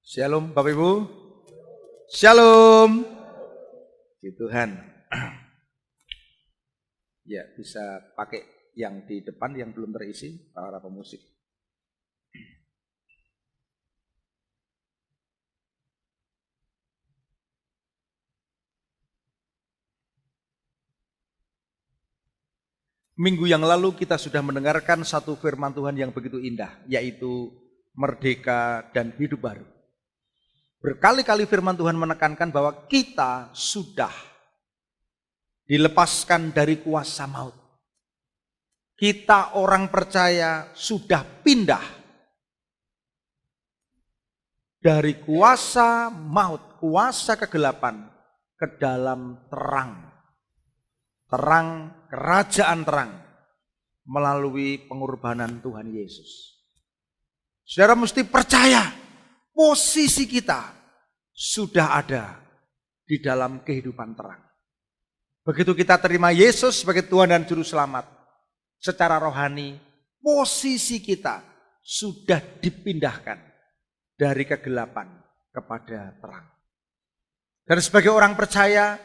Shalom Bapak Ibu. Shalom. Puji Tuhan. Ya, bisa pakai yang di depan yang belum terisi, para pemusik. Minggu yang lalu kita sudah mendengarkan satu firman Tuhan yang begitu indah, yaitu merdeka dan hidup baru. Berkali-kali firman Tuhan menekankan bahwa kita sudah dilepaskan dari kuasa maut. Kita orang percaya sudah pindah dari kuasa maut, kuasa kegelapan ke dalam terang. Terang, kerajaan terang melalui pengorbanan Tuhan Yesus. Saudara mesti percaya posisi kita sudah ada di dalam kehidupan terang. Begitu kita terima Yesus sebagai Tuhan dan Juru Selamat, secara rohani posisi kita sudah dipindahkan dari kegelapan kepada terang. Dan sebagai orang percaya,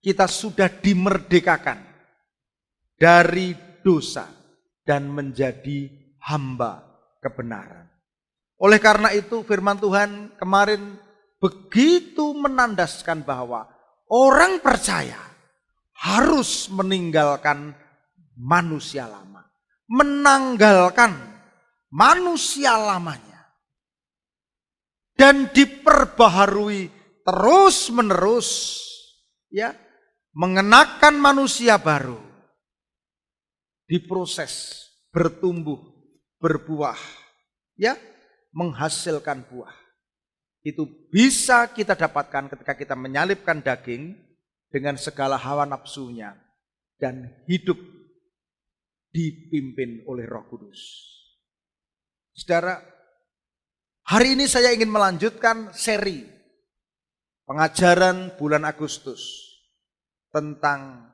kita sudah dimerdekakan dari dosa dan menjadi hamba kebenaran. Oleh karena itu firman Tuhan kemarin begitu menandaskan bahwa orang percaya harus meninggalkan manusia lama. Menanggalkan manusia lamanya. Dan diperbaharui terus menerus, ya, mengenakan manusia baru, diproses, bertumbuh, berbuah, ya, menghasilkan buah. Itu bisa kita dapatkan ketika kita menyalipkan daging dengan segala hawa nafsunya dan hidup dipimpin oleh Roh Kudus. Saudara, hari ini saya ingin melanjutkan seri pengajaran bulan Agustus tentang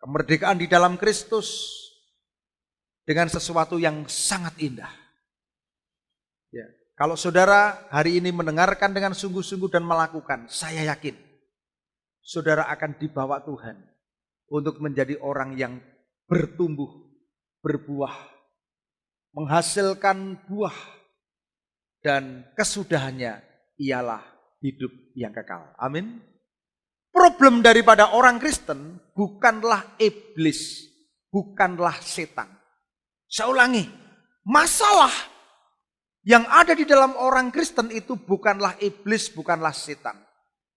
kemerdekaan di dalam Kristus dengan sesuatu yang sangat indah. Ya, kalau saudara hari ini mendengarkan dengan sungguh-sungguh dan melakukan, saya yakin saudara akan dibawa Tuhan untuk menjadi orang yang bertumbuh, berbuah, menghasilkan buah, dan kesudahannya ialah hidup yang kekal. Amin. Problem daripada orang Kristen bukanlah iblis, bukanlah setan. Saya ulangi, masalah yang ada di dalam orang Kristen itu bukanlah iblis, bukanlah setan.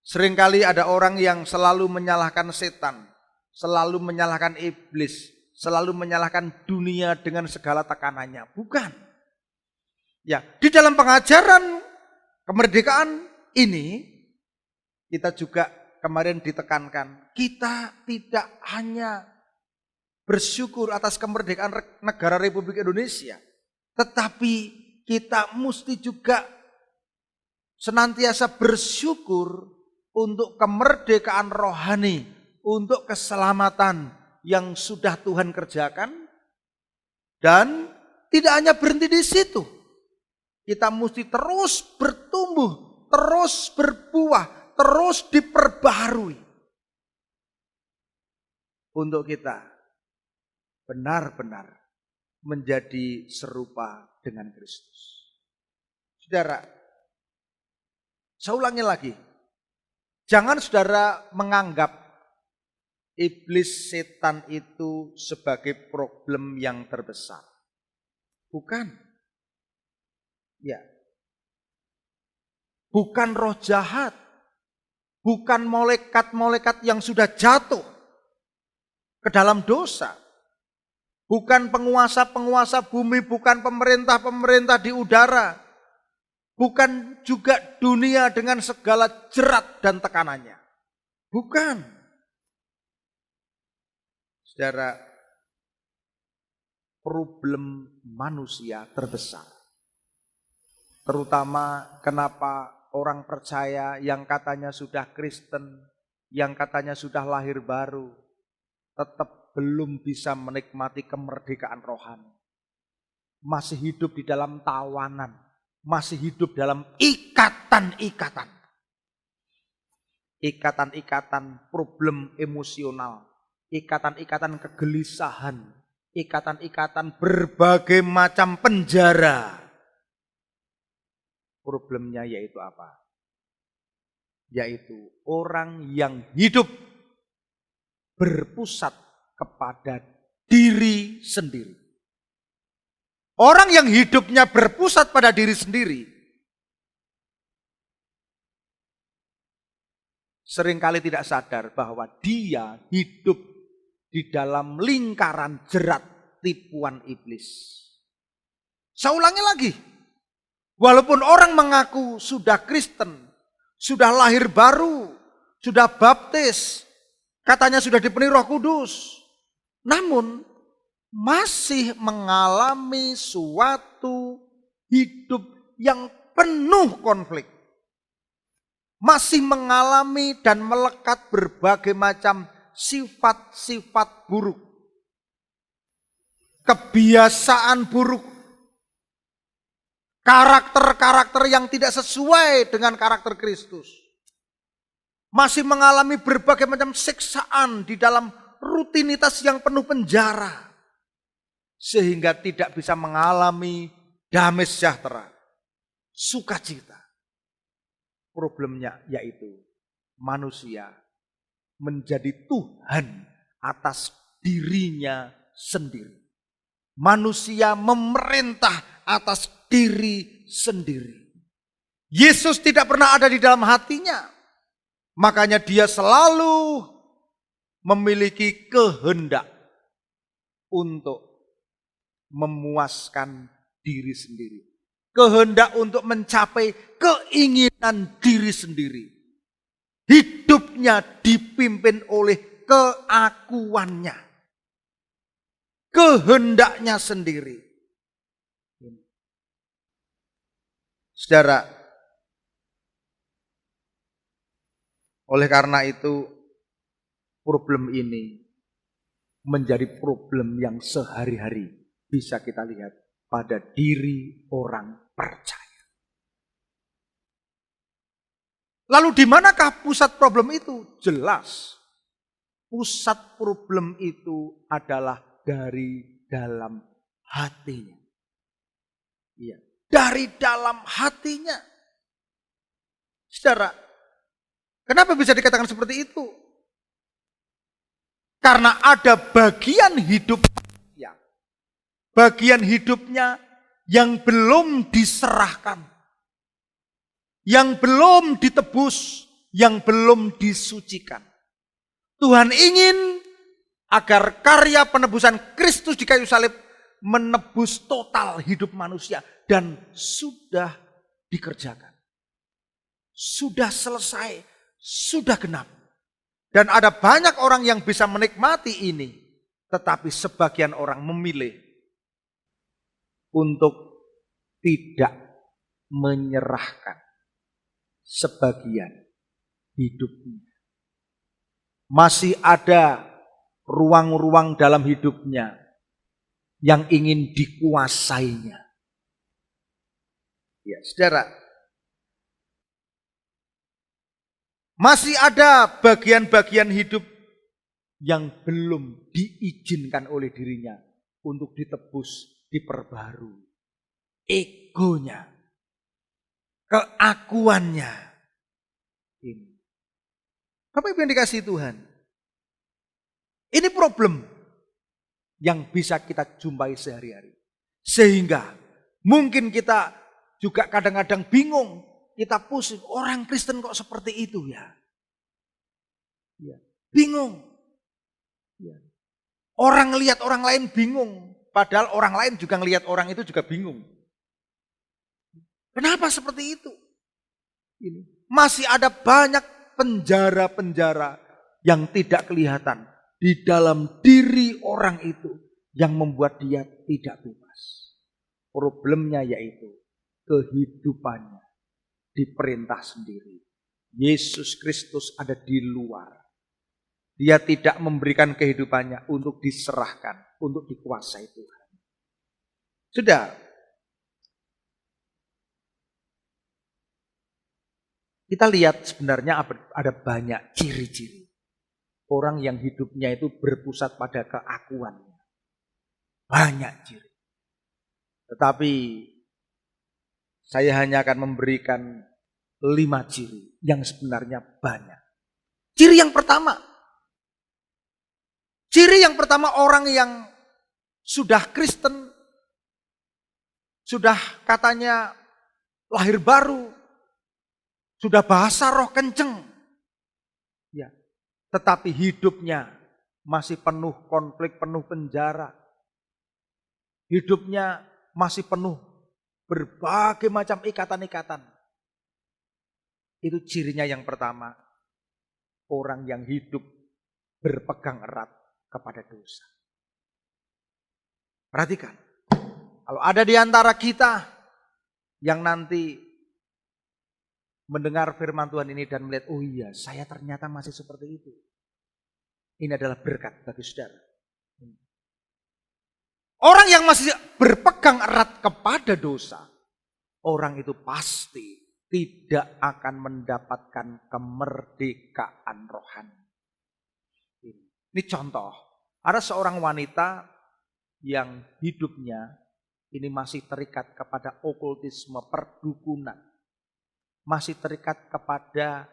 Seringkali ada orang yang selalu menyalahkan setan, selalu menyalahkan iblis, selalu menyalahkan dunia dengan segala tekanannya. Bukan. Ya, di dalam pengajaran kemerdekaan ini kita juga kemarin ditekankan, kita tidak hanya bersyukur atas kemerdekaan negara Republik Indonesia, tetapi kita mesti juga senantiasa bersyukur untuk kemerdekaan rohani, untuk keselamatan yang sudah Tuhan kerjakan, dan tidak hanya berhenti di situ. Kita mesti terus bertumbuh, terus berbuah, terus diperbaharui untuk kita benar-benar menjadi serupa dengan Kristus. Saudara, saya ulangi lagi. Jangan saudara menganggap iblis setan itu sebagai problem yang terbesar. Bukan. Ya. Bukan roh jahat. Bukan malaikat-malaikat yang sudah jatuh ke dalam dosa. Bukan penguasa-penguasa bumi, bukan pemerintah-pemerintah di udara. Bukan juga dunia dengan segala jerat dan tekanannya. Bukan. Saudara, problem manusia terbesar. Terutama kenapa orang percaya yang katanya sudah Kristen, yang katanya sudah lahir baru, tetap belum bisa menikmati kemerdekaan rohani. Masih hidup di dalam tawanan. masih hidup dalam ikatan-ikatan. Ikatan-ikatan problem emosional, ikatan-ikatan kegelisahan, ikatan-ikatan berbagai macam penjara. Problemnya yaitu apa? Yaitu orang yang hidup berpusat kepada diri sendiri. Orang yang hidupnya berpusat pada diri sendiri seringkali tidak sadar bahwa dia hidup di dalam lingkaran jerat tipuan iblis. Saya ulangi lagi. Walaupun orang mengaku sudah Kristen, sudah lahir baru, sudah baptis, katanya sudah dipenuhi Roh Kudus, namun masih mengalami suatu hidup yang penuh konflik. Masih mengalami dan melekat berbagai macam sifat-sifat buruk. Kebiasaan buruk. Karakter-karakter yang tidak sesuai dengan karakter Kristus. Masih mengalami berbagai macam siksaan di dalam rutinitas yang penuh penjara. Sehingga tidak bisa mengalami damai sejahtera, sukacita. Problemnya yaitu manusia menjadi Tuhan atas dirinya sendiri. Manusia memerintah atas diri sendiri. Yesus tidak pernah ada di dalam hatinya. Makanya dia selalu memiliki kehendak untuk memuaskan diri sendiri. Kehendak untuk mencapai keinginan diri sendiri. Hidupnya dipimpin oleh keakuannya. Kehendaknya sendiri. Saudara, oleh karena itu problem ini menjadi problem yang sehari-hari bisa kita lihat pada diri orang percaya. Lalu di manakah pusat problem itu? Jelas. Pusat problem itu adalah dari dalam hatinya. Iya, dari dalam hatinya. Saudara, kenapa bisa dikatakan seperti itu? Karena ada bagian hidup ya, bagian hidupnya yang belum diserahkan, yang belum ditebus, yang belum disucikan. Tuhan ingin agar karya penebusan Kristus di kayu salib menebus total hidup manusia dan sudah dikerjakan. Sudah selesai, sudah genap. Dan ada banyak orang yang bisa menikmati ini, tetapi sebagian orang memilih untuk tidak menyerahkan sebagian hidupnya. Masih ada ruang-ruang dalam hidupnya yang ingin dikuasainya. Ya, saudara, masih ada bagian-bagian hidup yang belum diizinkan oleh dirinya untuk ditebus, diperbarui. Egonya, keakuannya. Ini. Bapak Ibu yang dikasihi Tuhan. Ini problem yang bisa kita jumpai sehari-hari. Sehingga mungkin kita juga kadang-kadang bingung. Kita pusing, orang Kristen kok seperti itu ya? Ya, bingung. Ya. Orang lihat orang lain bingung, padahal orang lain juga ngelihat orang itu juga bingung. Kenapa seperti itu? Ini. Masih ada banyak penjara-penjara yang tidak kelihatan di dalam diri orang itu yang membuat dia tidak bebas. Problemnya yaitu kehidupannya diperintah sendiri. Yesus Kristus ada di luar. Dia tidak memberikan kehidupannya untuk diserahkan, untuk dikuasai Tuhan. Sudah. Kita lihat sebenarnya ada banyak ciri-ciri orang yang hidupnya itu berpusat pada keakuan. Banyak ciri. Tetapi saya hanya akan memberikan 5 ciri yang sebenarnya banyak. Ciri yang pertama orang yang sudah Kristen, sudah katanya lahir baru, sudah bahasa roh kenceng. Ya, tetapi hidupnya masih penuh konflik, penuh penjara. Hidupnya masih penuh berbagai macam ikatan-ikatan. Itu cirinya yang pertama. Orang yang hidup berpegang erat kepada dosa. Perhatikan. Kalau ada di antara kita yang nanti mendengar firman Tuhan ini dan melihat, oh iya, saya ternyata masih seperti itu. Ini adalah berkat bagi saudara. Orang yang masih berpegang erat kepada dosa, orang itu pasti tidak akan mendapatkan kemerdekaan rohani. Ini contoh, ada seorang wanita yang hidupnya ini masih terikat kepada okultisme, perdukunan. Masih terikat kepada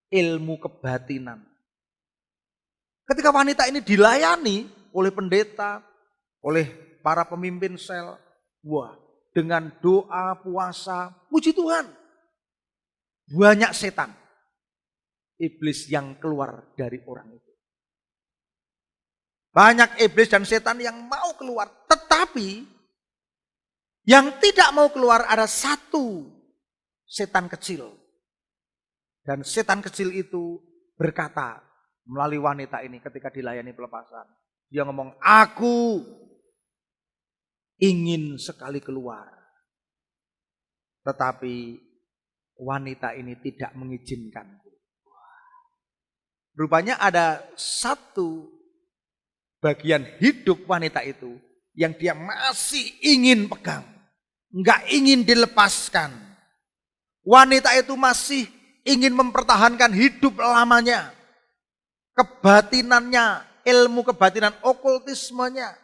ilmu kebatinan. Ketika wanita ini dilayani oleh pendeta, oleh para pemimpin sel, wah, dengan doa, puasa, puji Tuhan. Banyak setan, iblis yang keluar dari orang itu. Banyak iblis dan setan yang mau keluar, tetapi yang tidak mau keluar ada satu setan kecil. Dan setan kecil itu berkata melalui wanita ini ketika dilayani pelepasan. Dia ngomong, aku ingin sekali keluar. Tetapi wanita ini tidak mengizinkanku. Rupanya ada satu bagian hidup wanita itu yang dia masih ingin pegang. Enggak ingin dilepaskan. Wanita itu masih ingin mempertahankan hidup lamanya. Kebatinannya, ilmu kebatinan, okultismenya.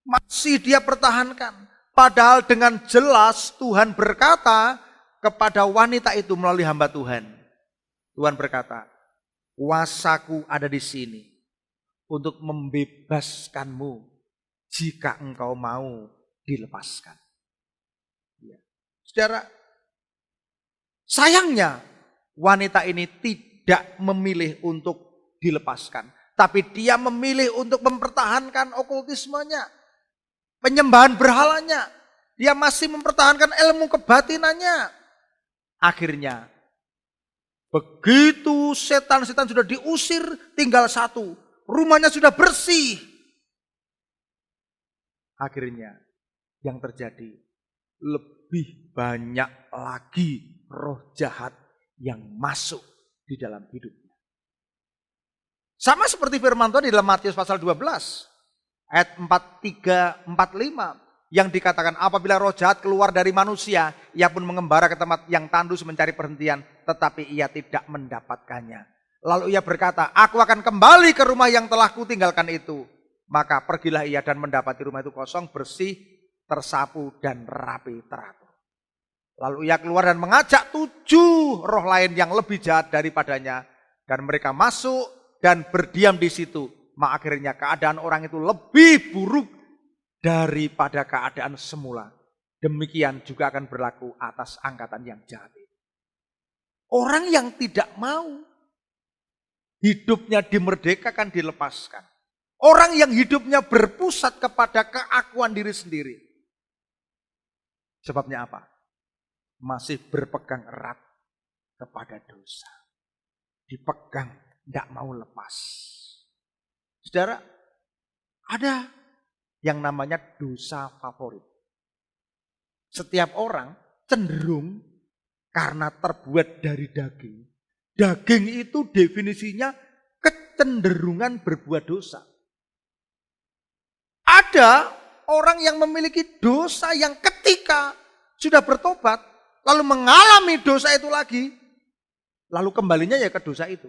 Masih dia pertahankan. Padahal dengan jelas Tuhan berkata kepada wanita itu melalui hamba Tuhan. Tuhan berkata, kuasaku ada di sini untuk membebaskanmu jika engkau mau dilepaskan. Ya. Saudara, sayangnya wanita ini tidak memilih untuk dilepaskan. Tapi dia memilih untuk mempertahankan okultismenya. Penyembahan berhalanya. Dia masih mempertahankan ilmu kebatinannya. Akhirnya, begitu setan-setan sudah diusir, tinggal satu. Rumahnya sudah bersih. Akhirnya, yang terjadi lebih banyak lagi roh jahat yang masuk di dalam hidupnya. Sama seperti firman Tuhan di dalam Matius pasal 12. Ayat 43, 45 yang dikatakan apabila roh jahat keluar dari manusia, ia pun mengembara ke tempat yang tandus mencari perhentian, tetapi ia tidak mendapatkannya. Lalu ia berkata, aku akan kembali ke rumah yang telah kutinggalkan itu. Maka pergilah ia dan mendapati rumah itu kosong, bersih, tersapu dan rapi teratur. Lalu ia keluar dan mengajak 7 roh lain yang lebih jahat daripadanya, dan mereka masuk dan berdiam di situ. Maka akhirnya keadaan orang itu lebih buruk daripada keadaan semula. Demikian juga akan berlaku atas angkatan yang jahat. Orang yang tidak mau hidupnya dimerdekakan, dilepaskan. Orang yang hidupnya berpusat kepada keakuan diri sendiri. Sebabnya apa? Masih berpegang erat kepada dosa. Dipegang, tidak mau lepas. Saudara, ada yang namanya dosa favorit. Setiap orang cenderung karena terbuat dari daging. Daging itu definisinya kecenderungan berbuat dosa. Ada orang yang memiliki dosa yang ketika sudah bertobat, lalu mengalami dosa itu lagi, Lalu kembalinya ya ke dosa itu.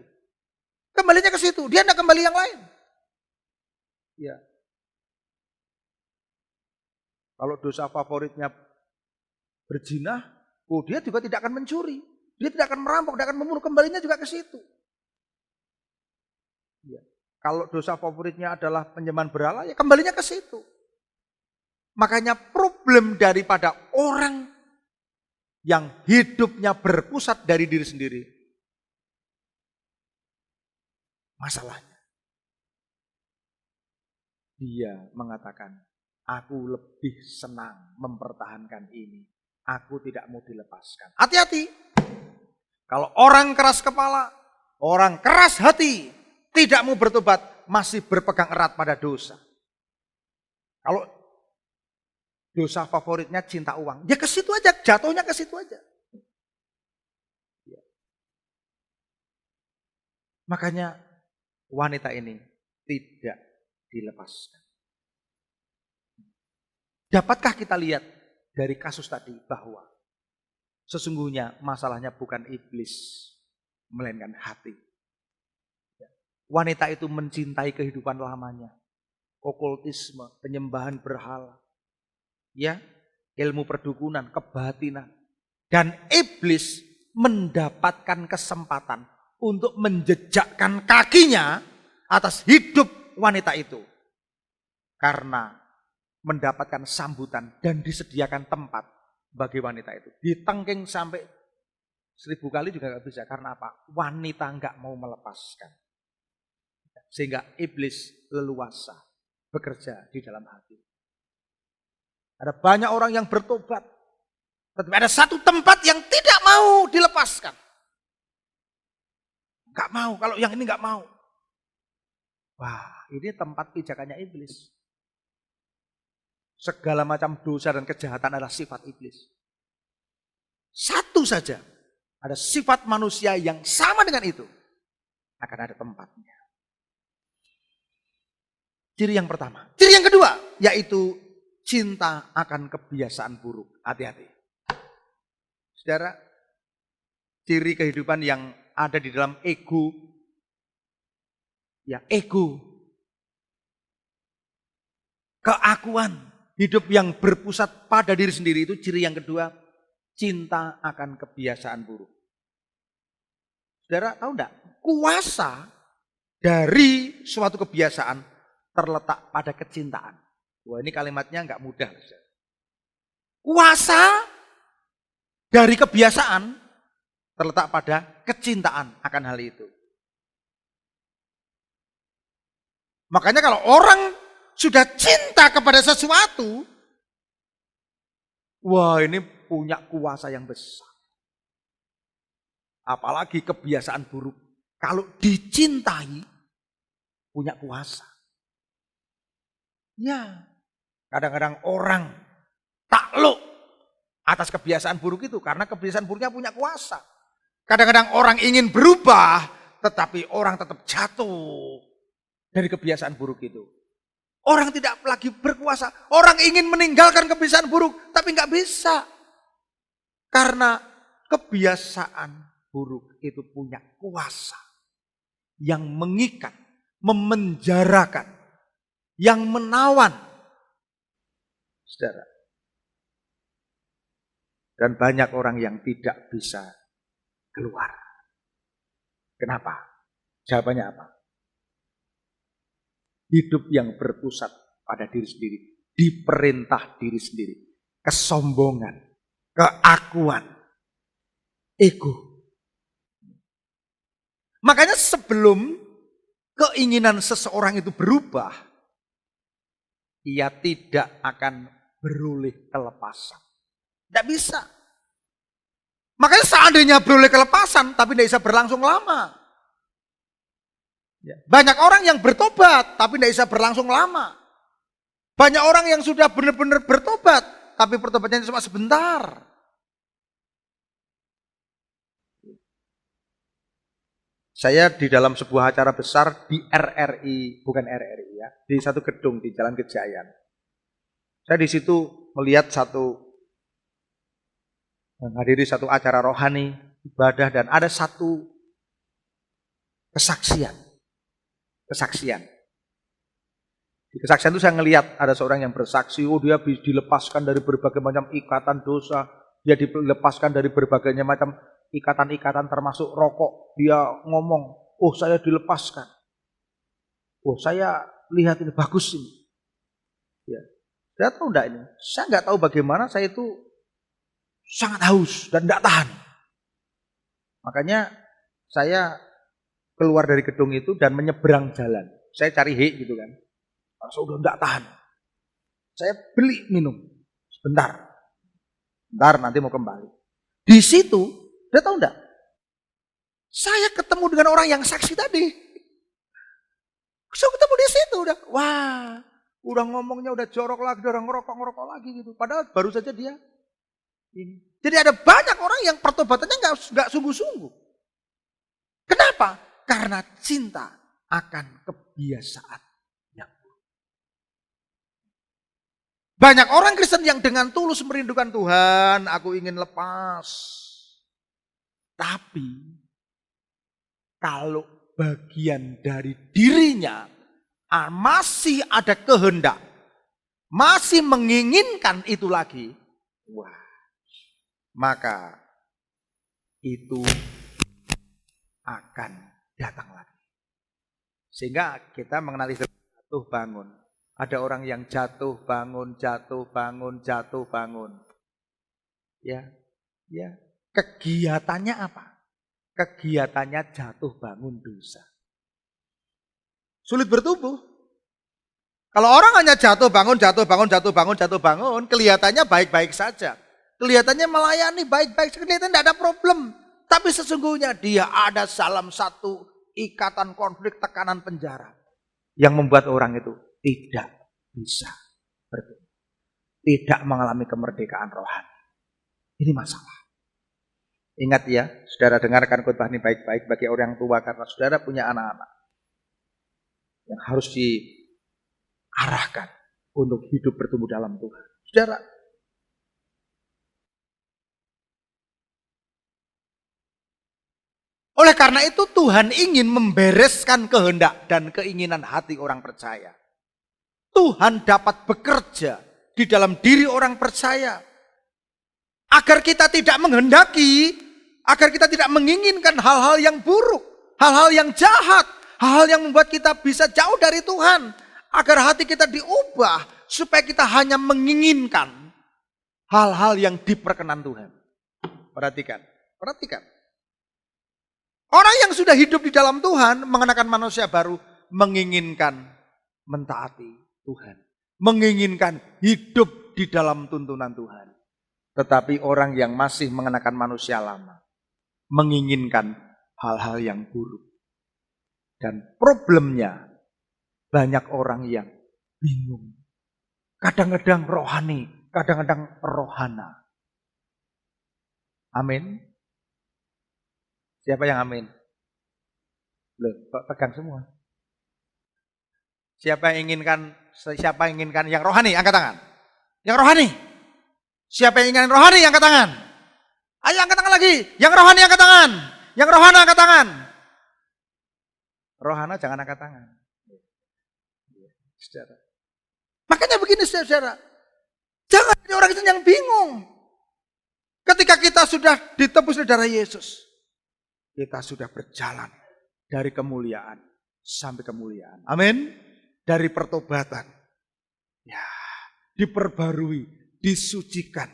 Kembalinya ke situ, dia tidak kembali yang lain. Ya. Kalau dosa favoritnya berzina, dia juga tidak akan mencuri. Dia tidak akan merampok, tidak akan membunuh, kembalinya juga ke situ. Ya. Kalau dosa favoritnya adalah penyembahan berhala, ya kembalinya ke situ. Makanya problem daripada orang yang hidupnya berpusat dari diri sendiri, masalahnya dia mengatakan, aku lebih senang mempertahankan ini. Aku tidak mau dilepaskan. Hati-hati. Kalau orang keras kepala, orang keras hati, tidak mau bertobat, masih berpegang erat pada dosa. Kalau dosa favoritnya cinta uang, ya ke situ aja, jatuhnya ke situ aja. Makanya wanita ini tidak dilepaskan. Dapatkah kita lihat dari kasus tadi bahwa sesungguhnya masalahnya bukan iblis, melainkan hati. Wanita itu mencintai kehidupan lamanya. Okultisme, penyembahan berhala. Ya, ilmu perdukunan, kebatinan. Dan iblis mendapatkan kesempatan untuk menjejakkan kakinya atas hidup wanita itu. Karena mendapatkan sambutan dan disediakan tempat bagi wanita itu. Ditengking sampai 1000 kali juga gak bisa. Karena apa? Wanita gak mau melepaskan. Sehingga iblis leluasa bekerja di dalam hati. Ada banyak orang yang bertobat. Tetapi ada satu tempat yang tidak mau dilepaskan. Gak mau, kalau yang ini gak mau. Wah, ini tempat pijakannya iblis. Segala macam dosa dan kejahatan adalah sifat iblis. Satu saja, ada sifat manusia yang sama dengan itu. Akan ada tempatnya. Ciri yang pertama. Ciri yang kedua, yaitu cinta akan kebiasaan buruk. Hati-hati. Saudara, ciri kehidupan yang ada di dalam ego. Ya, ego. Keakuan. Hidup yang berpusat pada diri sendiri itu ciri yang kedua. Cinta akan kebiasaan buruk. Saudara tahu enggak? Kuasa dari suatu kebiasaan terletak pada kecintaan. Wah, ini kalimatnya enggak mudah. Kuasa dari kebiasaan terletak pada kecintaan akan hal itu. Makanya kalau orang sudah cinta kepada sesuatu, wah ini punya kuasa yang besar. Apalagi kebiasaan buruk. Kalau dicintai, punya kuasa. Ya, kadang-kadang orang takluk atas kebiasaan buruk itu. Karena kebiasaan buruknya punya kuasa. Kadang-kadang orang ingin berubah, tetapi orang tetap jatuh dari kebiasaan buruk itu. Orang tidak lagi berkuasa. Orang ingin meninggalkan kebiasaan buruk, tapi nggak bisa. Karena kebiasaan buruk itu punya kuasa yang mengikat, memenjarakan, yang menawan. Saudara. Dan banyak orang yang tidak bisa keluar. Kenapa? Jawabannya apa? Hidup yang berpusat pada diri sendiri, diperintah diri sendiri, kesombongan, keakuan, ego. Makanya sebelum keinginan seseorang itu berubah, ia tidak akan beroleh kelepasan. Tidak bisa. Makanya seandainya beroleh kelepasan, tapi tidak bisa berlangsung lama. Banyak orang yang bertobat, tapi tidak bisa berlangsung lama. Banyak orang yang sudah benar-benar bertobat, tapi pertobatannya cuma sebentar. Saya di dalam sebuah acara besar di RRI, bukan RRI ya, di satu gedung di Jalan Kejayaan. Saya di situ melihat menghadiri satu acara rohani, ibadah, dan ada satu Kesaksian. Kesaksian. Di kesaksian itu saya ngelihat ada seorang yang bersaksi, dia dilepaskan dari berbagai macam ikatan dosa, dia dilepaskan dari berbagai macam ikatan-ikatan termasuk rokok. Dia ngomong, oh saya dilepaskan. Oh saya lihat ini bagus ini. Ya. Saya tahu enggak ini? Saya enggak tahu bagaimana saya itu sangat haus dan enggak tahan. Makanya saya keluar dari gedung itu dan menyeberang jalan. Saya cari gitu kan. Saya udah enggak tahan. Saya beli minum. Sebentar nanti mau kembali. Di situ, dia tahu enggak? Saya ketemu dengan orang yang saksi tadi. Saya ketemu di situ udah. Wah, udah ngomongnya udah jorok lagi, udah ngerokok lagi gitu. Padahal baru saja dia ini. Jadi ada banyak orang yang pertobatannya enggak sungguh-sungguh. Kenapa? Karena cinta akan kebiasaan. Banyak orang Kristen yang dengan tulus merindukan Tuhan, aku ingin lepas. Tapi kalau bagian dari dirinya masih ada kehendak, masih menginginkan itu lagi, wah, maka itu akan datang lagi. Sehingga kita mengenali jatuh bangun. Ada orang yang jatuh bangun. Ya. Kegiatannya apa? Kegiatannya jatuh bangun dosa. Sulit bertumbuh. Kalau orang hanya jatuh bangun, kelihatannya baik-baik saja. Kelihatannya melayani baik-baik, kelihatannya tidak ada problem. Tapi sesungguhnya dia ada dalam satu ikatan konflik, tekanan penjara. Yang membuat orang itu tidak bisa bertumbuh. Tidak mengalami kemerdekaan rohani. Ini masalah. Ingat ya, saudara dengarkan khotbah ini baik-baik bagi orang tua. Karena saudara punya anak-anak. Yang harus diarahkan untuk hidup bertumbuh dalam Tuhan. Saudara, oleh karena itu Tuhan ingin membereskan kehendak dan keinginan hati orang percaya. Tuhan dapat bekerja di dalam diri orang percaya. Agar kita tidak menghendaki, agar kita tidak menginginkan hal-hal yang buruk, hal-hal yang jahat, hal-hal yang membuat kita bisa jauh dari Tuhan. Agar hati kita diubah, supaya kita hanya menginginkan hal-hal yang diperkenan Tuhan. Perhatikan. Orang yang sudah hidup di dalam Tuhan, mengenakan manusia baru, menginginkan mentaati Tuhan. Menginginkan hidup di dalam tuntunan Tuhan. Tetapi orang yang masih mengenakan manusia lama, menginginkan hal-hal yang buruk. Dan problemnya, banyak orang yang bingung. Kadang-kadang rohani, kadang-kadang rohana. Amin. Siapa yang amin? Loh, kok pegang semua? Siapa yang inginkan yang rohani? Angkat tangan. Yang rohani. Siapa yang ingin rohani? Angkat tangan. Ayo angkat tangan lagi. Yang rohani angkat tangan. Yang rohana angkat tangan. Rohana jangan angkat tangan. Saudara. Makanya begini saudara. Jangan ada orang itu yang bingung. Ketika kita sudah ditebus oleh darah Yesus. Kita sudah berjalan dari kemuliaan sampai kemuliaan. Amin. Dari pertobatan. Ya, diperbarui, disucikan.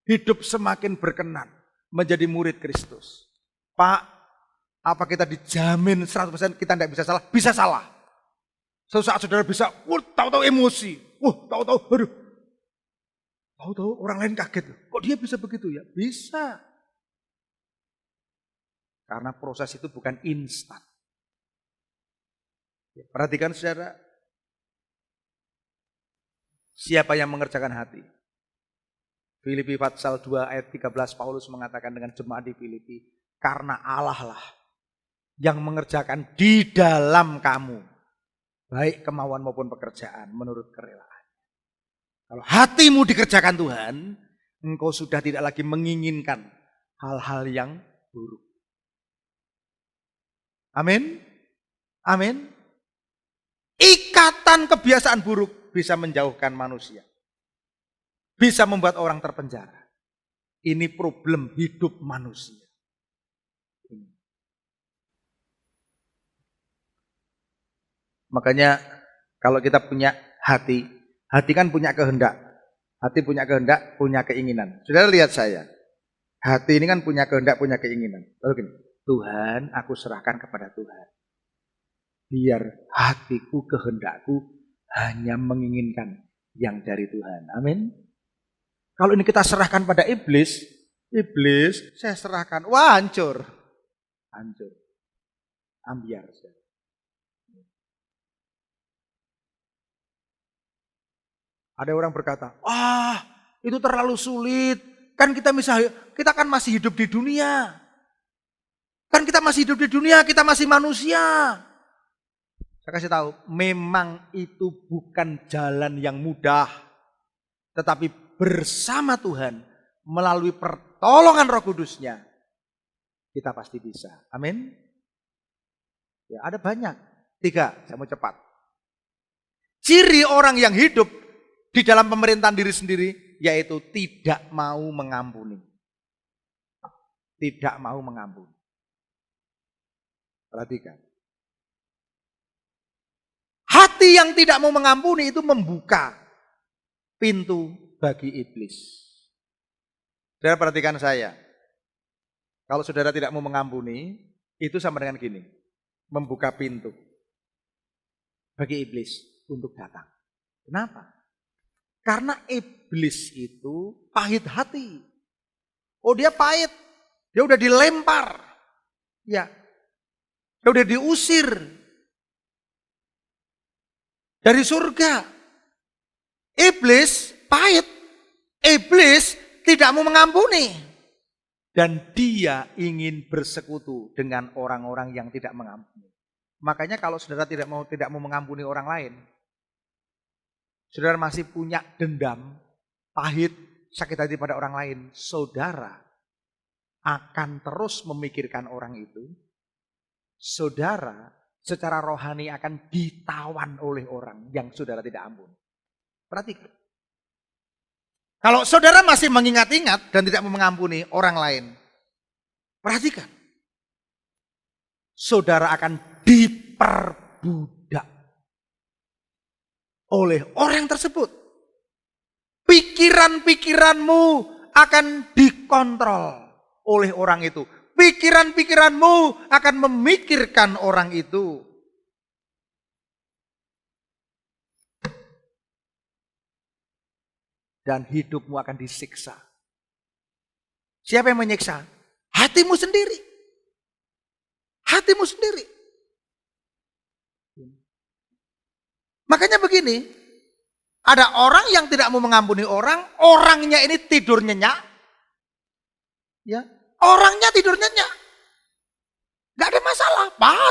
Hidup semakin berkenan menjadi murid Kristus. Pak, apa kita dijamin 100% kita tidak bisa salah? Bisa salah. Suatu saat saudara bisa, tahu-tahu emosi. Tahu-tahu orang lain kaget. Kok dia bisa begitu ya? Bisa. Karena proses itu bukan instan. Perhatikan saudara. Siapa yang mengerjakan hati? Filipi pasal 2 ayat 13 Paulus mengatakan dengan jemaat di Filipi. Karena Allah lah yang mengerjakan di dalam kamu. Baik kemauan maupun pekerjaan menurut kerelaan. Kalau hatimu dikerjakan Tuhan. Engkau sudah tidak lagi menginginkan hal-hal yang buruk. Amin. Amin. Ikatan kebiasaan buruk bisa menjauhkan manusia. Bisa membuat orang terpenjara. Ini problem hidup manusia. Makanya kalau kita punya hati, hati kan punya kehendak. Hati punya kehendak, punya keinginan. Saudara lihat saya. Hati ini kan punya kehendak, punya keinginan. Lalu gini, Tuhan, aku serahkan kepada Tuhan. Biar hatiku, kehendakku hanya menginginkan yang dari Tuhan. Amin. Kalau ini kita serahkan pada iblis, iblis saya serahkan. Wah, hancur. Hancur. Ambiar. Ada orang berkata, itu terlalu sulit. Kan kita kan masih hidup di dunia. Kan kita masih hidup di dunia, kita masih manusia. Saya kasih tahu, memang itu bukan jalan yang mudah. Tetapi bersama Tuhan, melalui pertolongan Roh Kudus-Nya, kita pasti bisa. Amin. Ya, ada banyak. 3, saya mau cepat. Ciri orang yang hidup di dalam pemerintahan diri sendiri, yaitu tidak mau mengampuni. Tidak mau mengampuni. Perhatikan. Hati yang tidak mau mengampuni itu membuka pintu bagi iblis. Saudara perhatikan saya. Kalau saudara tidak mau mengampuni, itu sama dengan gini. Membuka pintu bagi iblis untuk datang. Kenapa? Karena iblis itu pahit hati. Oh, dia pahit. Dia udah dilempar. Ya. Dia udah diusir dari surga. Iblis pahit. Iblis tidak mau mengampuni. Dan dia ingin bersekutu dengan orang-orang yang tidak mengampuni. Makanya kalau saudara tidak mau mengampuni orang lain, saudara masih punya dendam, pahit, sakit hati pada orang lain, saudara akan terus memikirkan orang itu. Saudara secara rohani akan ditawan oleh orang yang saudara tidak ampuni. Perhatikan. Kalau saudara masih mengingat-ingat dan tidak mau mengampuni orang lain, perhatikan. Saudara akan diperbudak oleh orang tersebut. Pikiran-pikiranmu akan dikontrol oleh orang itu. Pikiran-pikiranmu akan memikirkan orang itu. Dan hidupmu akan disiksa. Siapa yang menyiksa? Hatimu sendiri. Hatimu sendiri. Makanya begini, ada orang yang tidak mau mengampuni orang, orangnya ini tidur nyenyak. Ya, orangnya tidur nyenyak. Gak ada masalah.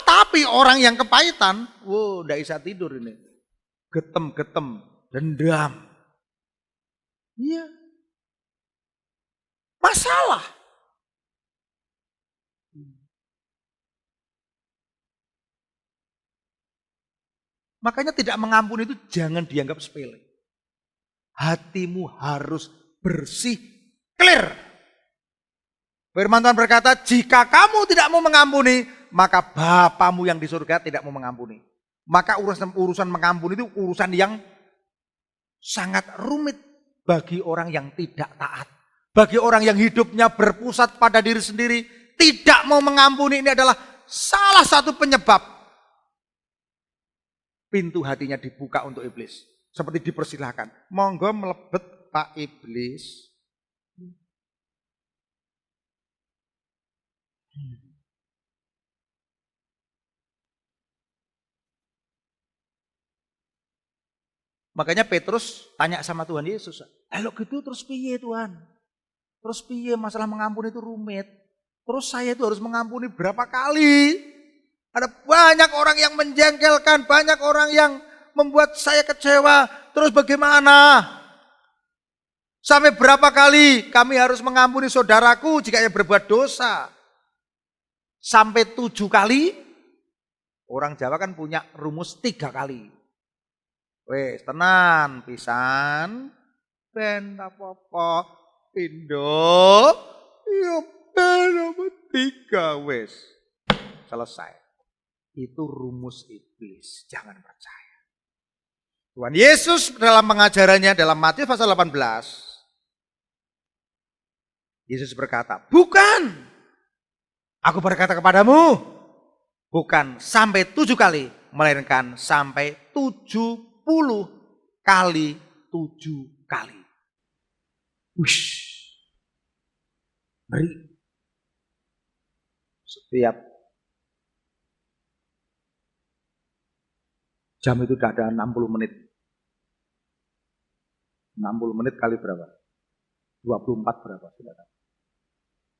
Tapi orang yang kepahitan, gak bisa tidur ini. Getem-getem, dendam. Iya. Masalah. Makanya tidak mengampuni itu jangan dianggap sepele. Hatimu harus bersih, clear. Firman Tuhan berkata, jika kamu tidak mau mengampuni, maka Bapamu yang di surga tidak mau mengampuni. Maka urusan mengampuni itu urusan yang sangat rumit bagi orang yang tidak taat. Bagi orang yang hidupnya berpusat pada diri sendiri, tidak mau mengampuni, ini adalah salah satu penyebab pintu hatinya dibuka untuk iblis. Seperti dipersilahkan. Monggo melebet Pak Iblis. Makanya Petrus tanya sama Tuhan Yesus. Kalau gitu terus piye Tuhan? Terus piye, masalah mengampuni itu rumit. Terus saya itu harus mengampuni berapa kali? Ada banyak orang yang menjengkelkan, banyak orang yang membuat saya kecewa. Terus bagaimana? Sampai berapa kali kami harus mengampuni saudaraku jika ia berbuat dosa? Sampai 7 kali? Orang Jawa kan punya rumus 3 kali. Wes tenan pisan ben apa-apa pindho ya ben apa 3 wes. Selesai. Itu rumus iblis, jangan percaya. Tuhan Yesus dalam pengajarannya dalam Matius pasal 18, Yesus berkata, bukan, aku berkata kepadamu, bukan sampai 7 kali, melainkan sampai 70 kali 7 kali. Wush. Ngeri. Setiap jam itu udah ada 60 menit. 60 menit kali berapa? 24 berapa? Saudara?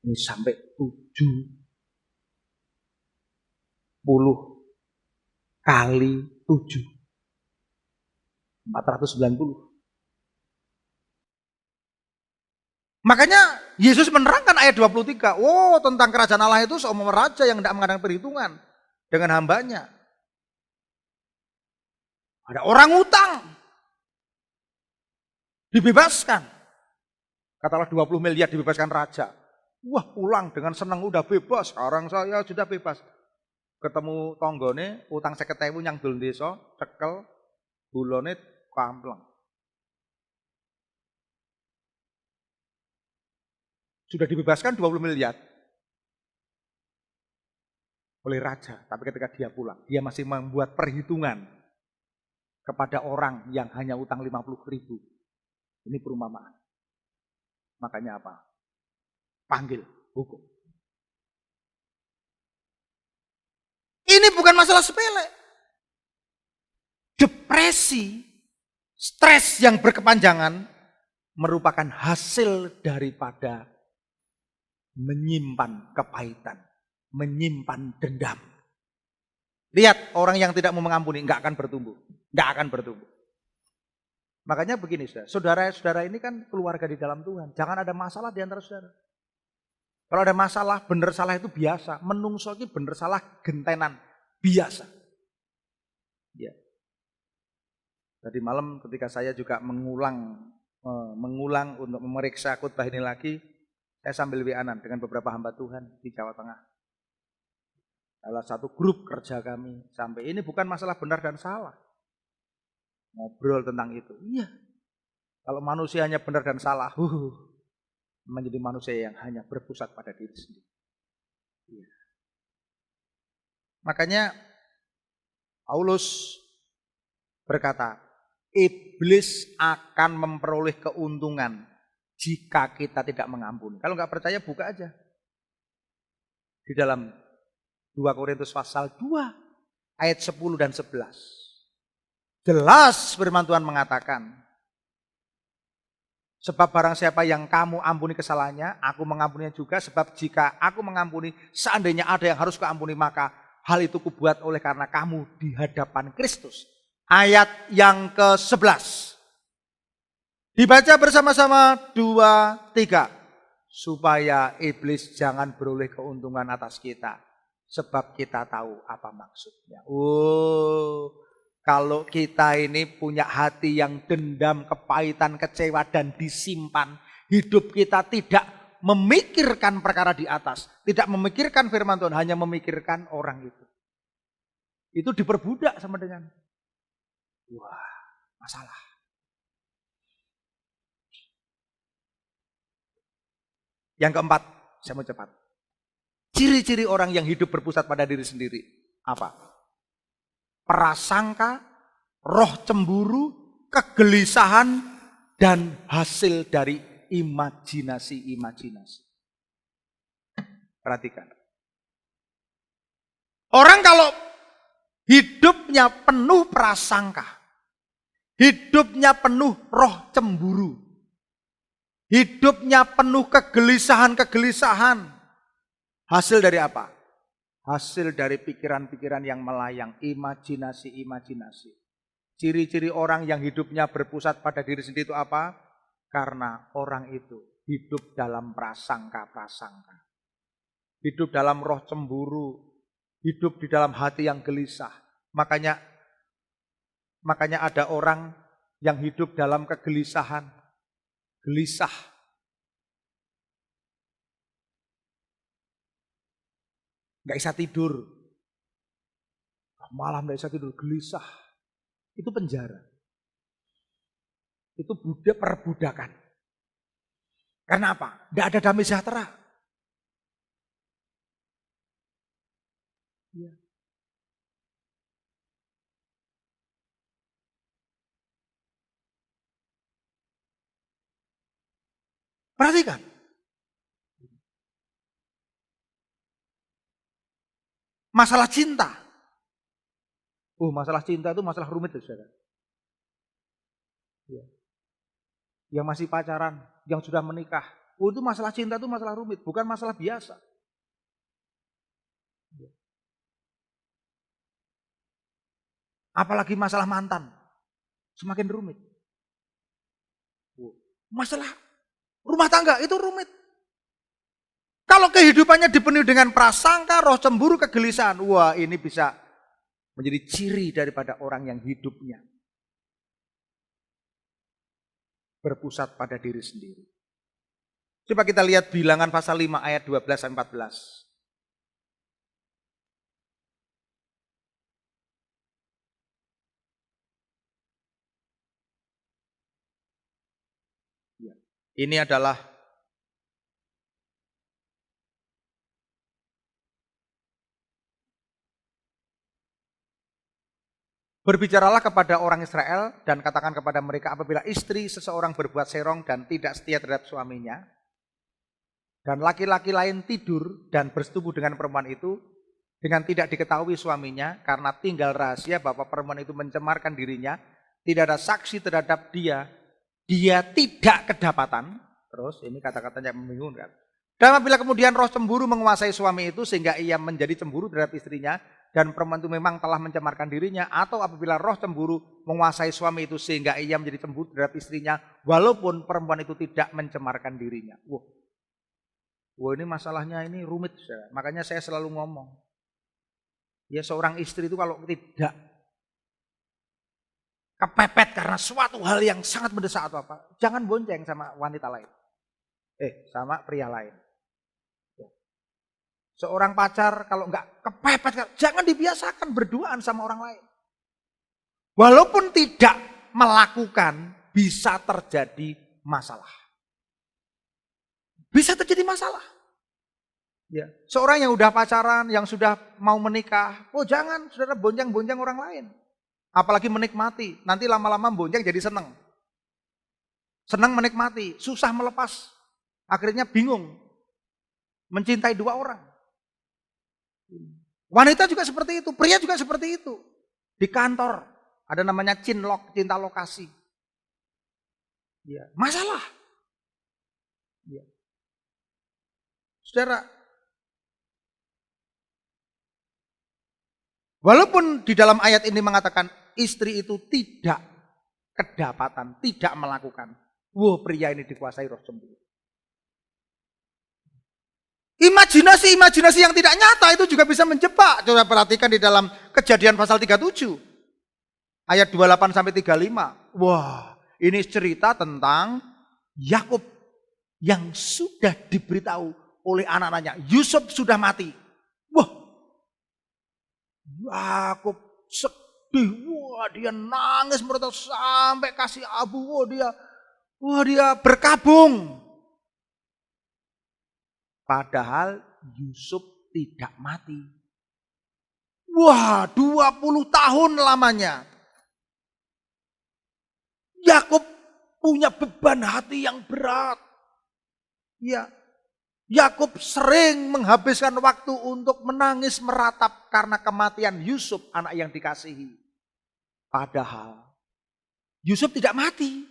Ini sampai 70 kali 7. 490. Makanya Yesus menerangkan ayat 23. Oh, tentang kerajaan Allah itu seumur raja yang tidak mengadakan perhitungan dengan hambanya. Ada orang utang. Dibebaskan. Katalah 20 miliar dibebaskan raja. Wah, pulang dengan senang udah bebas. Sekarang saya sudah bebas. Ketemu tonggone utang 50.000 yang dul desa, cekel, bulone kampleng. Sudah dibebaskan 20 miliar oleh raja. Tapi ketika dia pulang, dia masih membuat perhitungan kepada orang yang hanya utang 50.000. Ini perumpamaan. Makanya apa? Panggil hukum. Ini bukan masalah sepele. Depresi, stres yang berkepanjangan merupakan hasil daripada menyimpan kepahitan, menyimpan dendam. Lihat orang yang tidak mau mengampuni nggak akan bertumbuh, nggak akan bertumbuh. Makanya begini, saudara-saudara ini kan keluarga di dalam Tuhan. Jangan ada masalah di antara saudara. Kalau ada masalah, bener salah itu biasa. Menungso ini bener salah gentenan, biasa. Ya. Tadi malam ketika saya juga mengulang untuk memeriksa khotbah ini lagi, saya sambil WA-an dengan beberapa hamba Tuhan di Jawa Tengah. Salah satu grup kerja kami. Sampai ini bukan masalah benar dan salah. Ngobrol tentang itu. Iya. Kalau manusia hanya benar dan salah, menjadi manusia yang hanya berpusat pada diri sendiri. Iya. Makanya Paulus berkata, iblis akan memperoleh keuntungan jika kita tidak mengampuni. Kalau nggak percaya buka aja. Di dalam 2 Korintus pasal 2 ayat 10 dan 11. Jelas firman Tuhan mengatakan, sebab barang siapa yang kamu ampuni kesalahannya, aku mengampuninya juga. Sebab jika aku mengampuni, seandainya ada yang harus kuampuni, maka hal itu kubuat oleh karena kamu di hadapan Kristus. Ayat yang ke-11. Dibaca bersama-sama 2, 3. Supaya iblis jangan beroleh keuntungan atas kita. Sebab kita tahu apa maksudnya. Kalau kita ini punya hati yang dendam, kepahitan, kecewa dan disimpan. Hidup kita tidak memikirkan perkara di atas. Tidak memikirkan firman Tuhan, hanya memikirkan orang itu. Itu diperbudak sama dengan, wah, masalah. Yang keempat, saya mau cepat. Ciri-ciri orang yang hidup berpusat pada diri sendiri. Apa? Prasangka, roh cemburu, kegelisahan, dan hasil dari imajinasi-imajinasi. Perhatikan. Orang kalau hidupnya penuh prasangka, hidupnya penuh roh cemburu, hidupnya penuh kegelisahan-kegelisahan, hasil dari apa? Hasil dari pikiran-pikiran yang melayang, imajinasi-imajinasi. Ciri-ciri orang yang hidupnya berpusat pada diri sendiri itu apa? Karena orang itu hidup dalam prasangka-prasangka. Hidup dalam roh cemburu, hidup di dalam hati yang gelisah. Makanya ada orang yang hidup dalam kegelisahan, gelisah. Nggak bisa tidur. Malam nggak bisa tidur, gelisah. Itu penjara. Itu perbudakan. Karena apa? Nggak ada damai sejahtera. Ya. Perhatikan. Masalah cinta. Masalah cinta itu masalah rumit, saudara. Ya. Yang masih pacaran, yang sudah menikah. Itu masalah cinta itu masalah rumit, bukan masalah biasa. Ya. Apalagi masalah mantan, semakin rumit. Masalah rumah tangga itu rumit. Kalau kehidupannya dipenuhi dengan prasangka, roh cemburu, kegelisahan, wah ini bisa menjadi ciri daripada orang yang hidupnya berpusat pada diri sendiri. Coba kita lihat Bilangan pasal 5 ayat 12-14. Ini adalah berbicaralah kepada orang Israel dan katakan kepada mereka, apabila istri seseorang berbuat serong dan tidak setia terhadap suaminya, dan laki-laki lain tidur dan bersetubuh dengan perempuan itu dengan tidak diketahui suaminya, karena tinggal rahasia bahwa perempuan itu mencemarkan dirinya, tidak ada saksi terhadap dia tidak kedapatan. Terus ini kata-katanya membingungkan. Dan apabila kemudian roh cemburu menguasai suami itu sehingga ia menjadi cemburu terhadap istrinya, dan perempuan itu memang telah mencemarkan dirinya, atau apabila roh cemburu menguasai suami itu sehingga ia menjadi cemburu terhadap istrinya, walaupun perempuan itu tidak mencemarkan dirinya. Wah ini masalahnya ini rumit. Makanya saya selalu ngomong, ya seorang istri itu kalau tidak kepepet karena suatu hal yang sangat mendesak atau apa, jangan bonceng sama wanita lain. Sama pria lain. Seorang pacar kalau nggak kepepet, jangan dibiasakan berduaan sama orang lain. Walaupun tidak melakukan, bisa terjadi masalah. Bisa terjadi masalah. Ya. Seorang yang udah pacaran, yang sudah mau menikah, jangan saudara bonceng-bonceng orang lain. Apalagi menikmati, nanti lama-lama bonceng jadi seneng. Senang menikmati, susah melepas. Akhirnya bingung, mencintai dua orang. Wanita juga seperti itu, pria juga seperti itu. Di kantor ada namanya cinta lokasi. Ya, masalah. Ya. Saudara, walaupun di dalam ayat ini mengatakan istri itu tidak kedapatan, tidak melakukan. Pria ini dikuasai roh cemburu. Imajinasi yang tidak nyata itu juga bisa menjebak. Coba perhatikan di dalam Kejadian pasal 37. Ayat 28-35. Wah, ini cerita tentang Yakub yang sudah diberitahu oleh anak-anaknya, Yusuf sudah mati. Wah, Yakub sedih. Dia nangis merata sampai kasih abu. Dia berkabung. Padahal Yusuf tidak mati. 20 tahun lamanya. Yakub punya beban hati yang berat. Ya, Yakub sering menghabiskan waktu untuk menangis meratap karena kematian Yusuf, anak yang dikasihi. Padahal Yusuf tidak mati.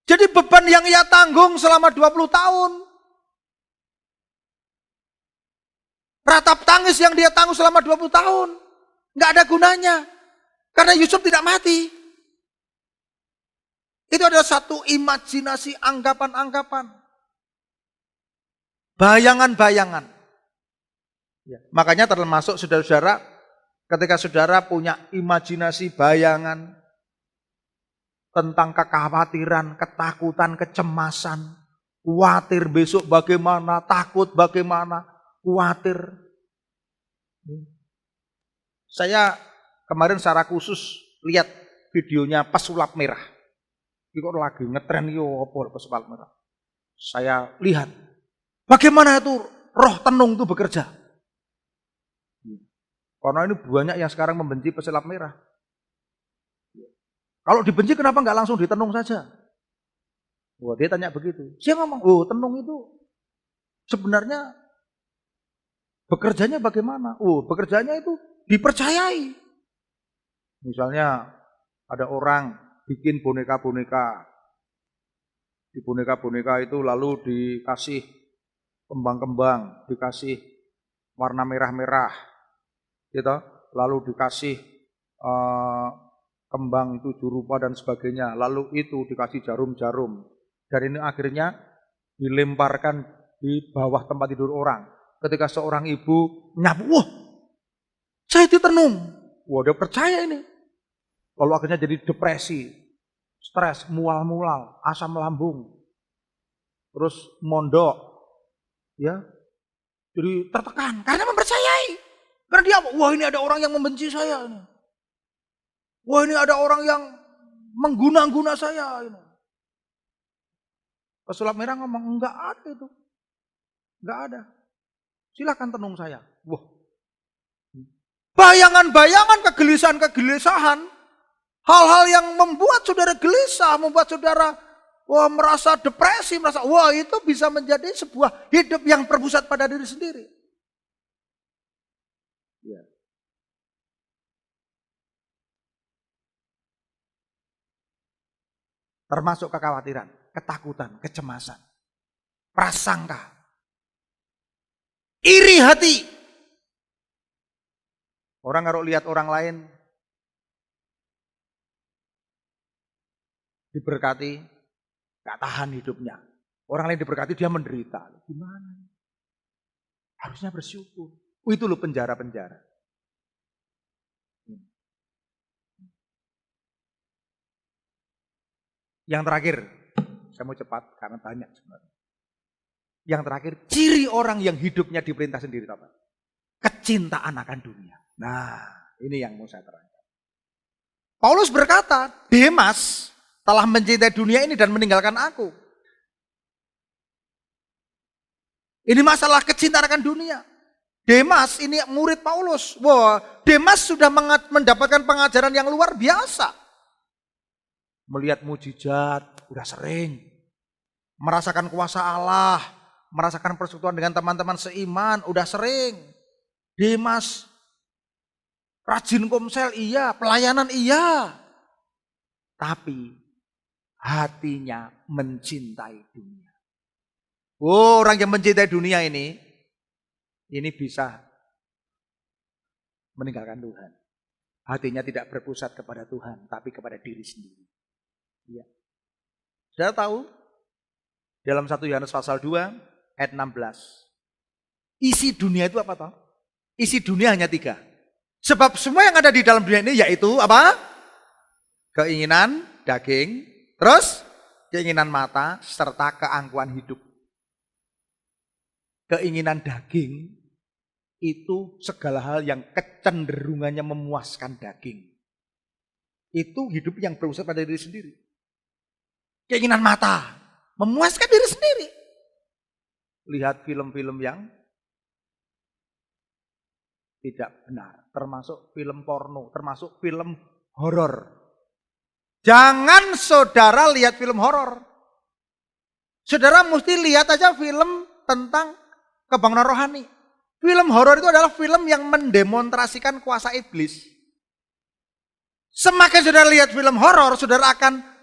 Jadi beban yang ia tanggung selama 20 tahun, ratap tangis yang dia tanggung selama 20 tahun, nggak ada gunanya. Karena Yusuf tidak mati. Itu adalah satu imajinasi, anggapan-anggapan. Bayangan-bayangan. Ya. Makanya termasuk saudara-saudara, ketika saudara punya imajinasi, bayangan tentang kekhawatiran, ketakutan, kecemasan, khawatir besok bagaimana, takut bagaimana, khawatir. Saya kemarin secara khusus lihat videonya pesulap merah. Ini kok lagi ngetren yo apa pesulap merah. Saya lihat bagaimana itu roh tenung itu bekerja. Karena ini banyak yang sekarang membenci pesulap merah. Kalau dibenci kenapa nggak langsung ditenung saja? Wah, dia tanya begitu. Saya ngomong, oh tenung itu sebenarnya bekerjanya bagaimana? Oh, bekerjanya itu dipercayai. Misalnya ada orang bikin boneka-boneka. Di boneka-boneka itu lalu dikasih kembang-kembang, dikasih warna merah-merah, gitu. Lalu dikasih kembang 7 rupa dan sebagainya. Lalu itu dikasih jarum-jarum. Dan ini akhirnya dilemparkan di bawah tempat tidur orang. Ketika seorang ibu nyapu, wah, saya ditenung. Wah, dia percaya ini. Lalu akhirnya jadi depresi, stres, mual-mual, asam lambung, terus mondok, ya, jadi tertekan karena mempercayai. Karena dia, wah ini ada orang yang membenci saya ini. Wah ini ada orang yang mengguna-guna saya ini. Pesulap merah ngomong, enggak ada itu. Enggak ada. Silakan tenung saya. Wah. Bayangan-bayangan, kegelisahan-kegelisahan, hal-hal yang membuat saudara gelisah, membuat saudara merasa depresi, merasa wah itu bisa menjadi sebuah hidup yang berpusat pada diri sendiri. Ya. Termasuk kekhawatiran, ketakutan, kecemasan, prasangka, iri hati. Orang kalau lihat orang lain diberkati, gak tahan hidupnya. Orang lain diberkati, dia menderita. Gimana? Harusnya bersyukur. Itu loh penjara-penjara. Yang terakhir, saya mau cepat karena banyak sebenarnya. Yang terakhir, ciri orang yang hidupnya diperintah sendiri. Apa? Kecintaan akan dunia. Nah, ini yang mau saya terangkan. Paulus berkata, Demas telah mencintai dunia ini dan meninggalkan aku. Ini masalah kecintaan akan dunia. Demas ini murid Paulus. Wah, Demas sudah mendapatkan pengajaran yang luar biasa. Melihat mujizat, udah sering. Merasakan kuasa Allah, merasakan persekutuan dengan teman-teman seiman, udah sering. Demas, rajin komsel iya, pelayanan iya. Tapi hatinya mencintai dunia. Oh, orang yang mencintai dunia ini bisa meninggalkan Tuhan. Hatinya tidak berpusat kepada Tuhan, tapi kepada diri sendiri. Ya. Sudah tahu? Dalam 1 Yohanes pasal 2 ayat 16. Isi dunia itu apa toh? Isi dunia hanya 3. Sebab semua yang ada di dalam dunia ini yaitu apa? Keinginan daging, terus keinginan mata, serta keangkuhan hidup. Keinginan daging itu segala hal yang kecenderungannya memuaskan daging. Itu hidup yang berpusat pada diri sendiri. Keinginan mata, memuaskan diri sendiri. Lihat film-film yang tidak benar, termasuk film porno, termasuk film horor. Jangan saudara lihat film horor. Saudara mesti lihat aja film tentang kebangunan rohani. Film horor itu adalah film yang mendemonstrasikan kuasa iblis. Semakin saudara lihat film horor, saudara akan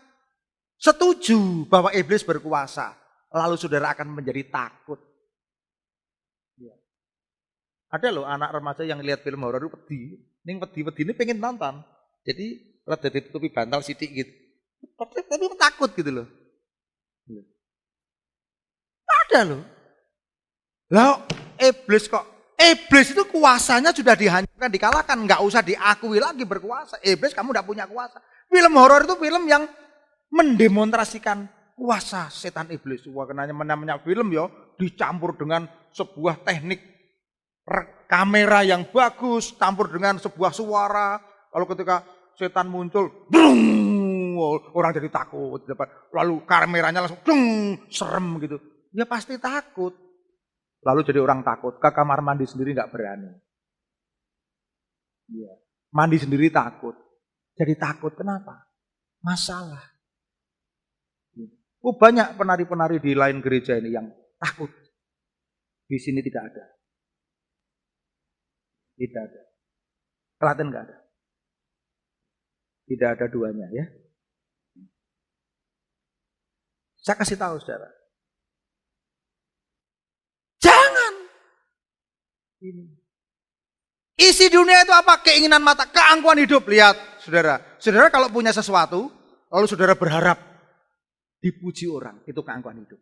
setuju bahwa iblis berkuasa. Lalu saudara akan menjadi takut. Ya. Ada loh anak remaja yang lihat film horor itu pedih. Ini pengen nonton. Jadi rada ditutupi bantal sidik gitu. Tapi takut gitu loh. Ada loh. Lah iblis kok. Iblis itu kuasanya sudah dihancurkan, dikalahkan, nggak usah diakui lagi berkuasa. Iblis kamu nggak punya kuasa. Film horor itu film yang mendemonstrasikan kuasa setan iblis. Wah, kenanya namanya film ya dicampur dengan sebuah teknik kamera yang bagus, campur dengan sebuah suara. Kalau ketika setan muncul, brung, orang jadi takut. Lalu kameranya langsung serem gitu. Ya pasti takut. Lalu jadi orang takut, ke kamar mandi sendiri nggak berani. Ya. Mandi sendiri takut. Jadi takut, kenapa? Masalah. Oh, banyak penari-penari di lain gereja ini yang takut. Di sini tidak ada. Tidak ada. Klaten nggak ada. Tidak ada duanya ya. Saya kasih tahu saudara. Jangan. Ini. Isi dunia itu apa? Keinginan mata, keangkuhan hidup. Lihat saudara. Saudara kalau punya sesuatu, lalu saudara berharap dipuji orang, itu keangkuhan hidup.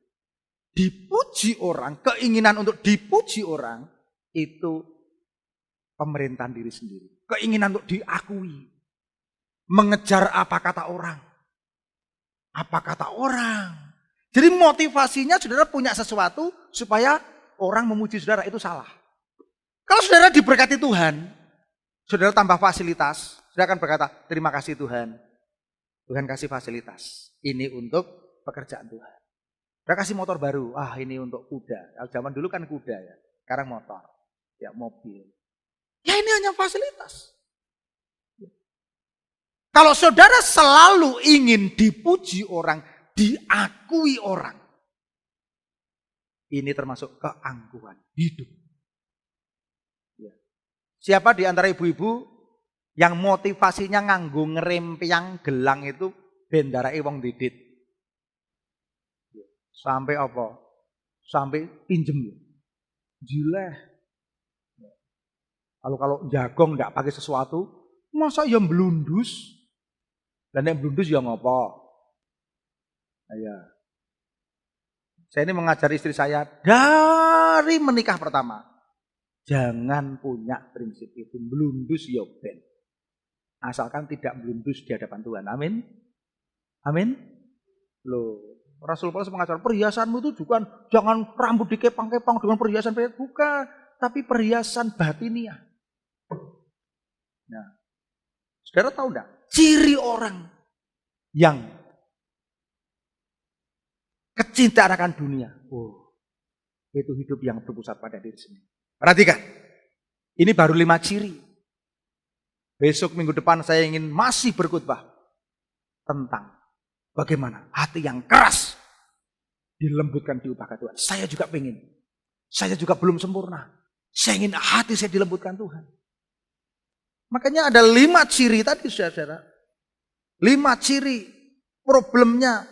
Dipuji orang, keinginan untuk dipuji orang, itu pemerintahan diri sendiri. Keinginan untuk diakui. Mengejar apa kata orang. Apa kata orang. Jadi motivasinya saudara punya sesuatu supaya orang memuji saudara, itu salah. Kalau saudara diberkati Tuhan, saudara tambah fasilitas, saudara akan berkata, terima kasih Tuhan. Tuhan kasih fasilitas. Ini untuk pekerjaan Tuhan. Saudara kasih motor baru, ini untuk kuda. Kalau zaman dulu kan kuda ya, sekarang motor, ya mobil. Ya ini hanya fasilitas. Kalau saudara selalu ingin dipuji orang, diakui orang, ini termasuk keangkuhan hidup. Ya. Siapa di antara ibu-ibu yang motivasinya nganggo ngerempiang gelang itu bendarai wong didit? Sampai apa? Sampai pinjem. Jileh. Kalau jagong nggak pakai sesuatu, masa yang blundus? Dan yang blundus ya ngopo? Ya. Saya ini mengajar istri saya dari menikah pertama. Jangan punya prinsip itu. Blundus ya ben. Asalkan tidak blundus di hadapan Tuhan. Amin. Amin. Loh, Rasul Paulus mengajar perhiasanmu itu juga jangan rambut dikepang-kepang dengan perhiasan. Bukan. Tapi perhiasan batiniah. Nah, saudara tahu enggak? Ciri orang yang kecintaan akan dunia. Itu hidup yang berpusat pada diri sendiri. Perhatikan. Ini baru 5 ciri. Besok minggu depan saya ingin masih berkhotbah tentang bagaimana hati yang keras dilembutkan diubahkan Tuhan. Saya juga pengen. Saya juga belum sempurna. Saya ingin hati saya dilembutkan Tuhan. Makanya ada 5 ciri tadi saudara. 5 ciri problemnya.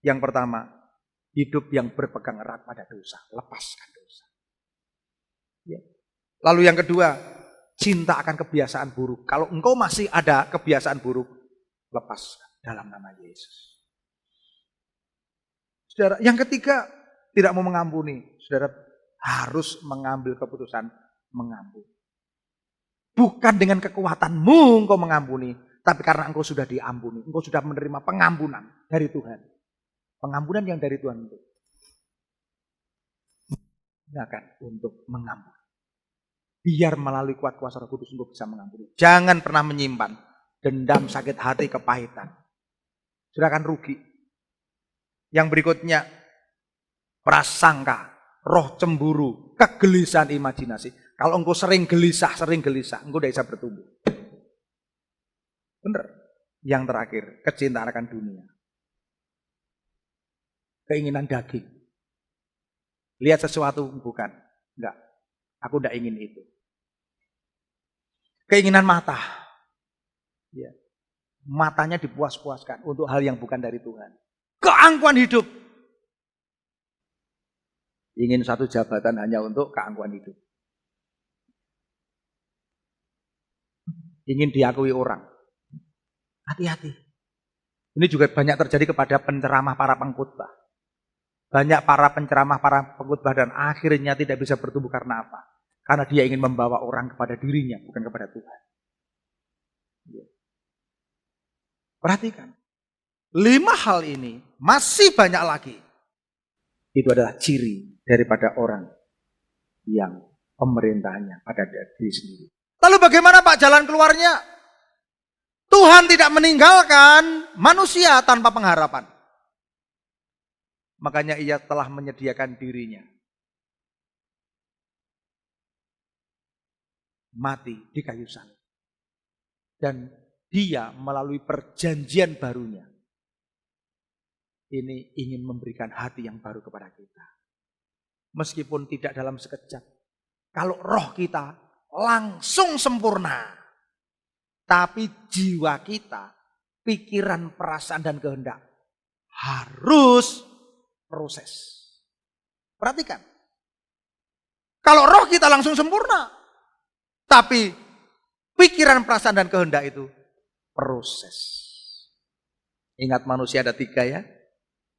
Yang pertama, hidup yang berpegang erat pada dosa. Lepaskan dosa. Ya. Lalu yang kedua, cinta akan kebiasaan buruk. Kalau engkau masih ada kebiasaan buruk, lepaskan dalam nama Yesus. Saudara, yang ketiga, tidak mau mengampuni. Saudara harus mengambil keputusan mengampuni. Bukan dengan kekuatanmu engkau mengampuni, tapi karena engkau sudah diampuni. Engkau sudah menerima pengampunan dari Tuhan. Pengampunan yang dari Tuhan itu. Gunakan untuk mengampuni. Biar melalui kuat kuasa Roh Kudus engkau bisa mengampuni. Jangan pernah menyimpan dendam, sakit hati, kepahitan. Sudah akan rugi. Yang berikutnya, prasangka, roh cemburu, kegelisahan imajinasi. Kalau engkau sering gelisah, engkau tidak bisa bertumbuh. Benar. Yang terakhir, kecintaan akan dunia. Keinginan daging. Lihat sesuatu, bukan. Enggak. Aku tidak ingin itu. Keinginan mata. Ya. Matanya dipuas-puaskan untuk hal yang bukan dari Tuhan. Keangkuhan hidup. Ingin satu jabatan hanya untuk keangkuhan hidup. Ingin diakui orang. Hati-hati. Ini juga banyak terjadi kepada penceramah para pengkhotbah. Banyak para penceramah, para pengkhotbah dan akhirnya tidak bisa bertumbuh karena apa? Karena dia ingin membawa orang kepada dirinya, bukan kepada Tuhan. Perhatikan. 5 hal ini masih banyak lagi. Itu adalah ciri daripada orang yang pemerintahnya pada diri sendiri. Lalu bagaimana Pak jalan keluarnya? Tuhan tidak meninggalkan manusia tanpa pengharapan. Makanya ia telah menyediakan dirinya. Mati di kayu salib. Dan dia melalui perjanjian barunya. Ini ingin memberikan hati yang baru kepada kita. Meskipun tidak dalam sekejap. Kalau roh kita langsung sempurna. Tapi jiwa kita, pikiran, perasaan, dan kehendak harus proses. Perhatikan. Kalau roh kita langsung sempurna. Tapi pikiran, perasaan, dan kehendak itu proses. Ingat manusia ada 3 ya.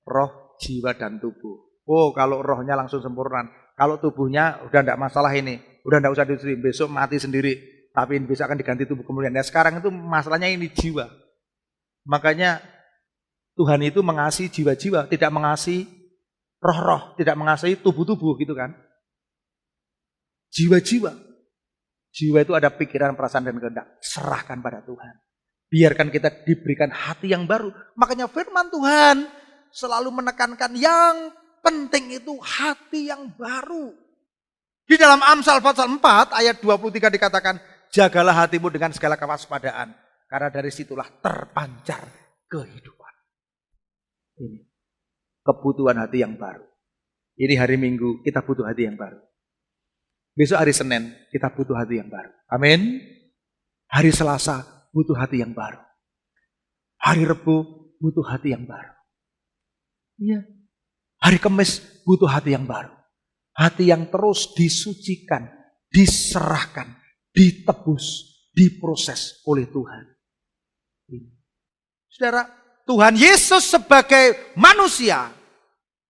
Roh, jiwa, dan tubuh. Oh kalau rohnya langsung sempurna. Kalau tubuhnya udah enggak masalah ini. Udah enggak usah diuji. Besok mati sendiri. Tapi besok akan diganti tubuh kemuliaan. Nah sekarang itu masalahnya ini jiwa. Makanya Tuhan itu mengasihi jiwa-jiwa. Tidak mengasihi roh-roh. Tidak mengasihi tubuh-tubuh gitu kan. Jiwa-jiwa. Jiwa itu ada pikiran, perasaan, dan kehendak. Serahkan pada Tuhan. Biarkan kita diberikan hati yang baru. Makanya firman Tuhan selalu menekankan yang penting itu hati yang baru. Di dalam Amsal pasal 4 ayat 23 dikatakan, jagalah hatimu dengan segala kewaspadaan. Karena dari situlah terpancar kehidupan. Ini kebutuhan hati yang baru. Ini hari Minggu kita butuh hati yang baru. Besok hari Senin kita butuh hati yang baru. Amin. Hari Selasa butuh hati yang baru. Hari Rebu butuh hati yang baru. Iya. Hari Kamis butuh hati yang baru. Hati yang terus disucikan, diserahkan, ditebus, diproses oleh Tuhan. Saudara, Tuhan Yesus sebagai manusia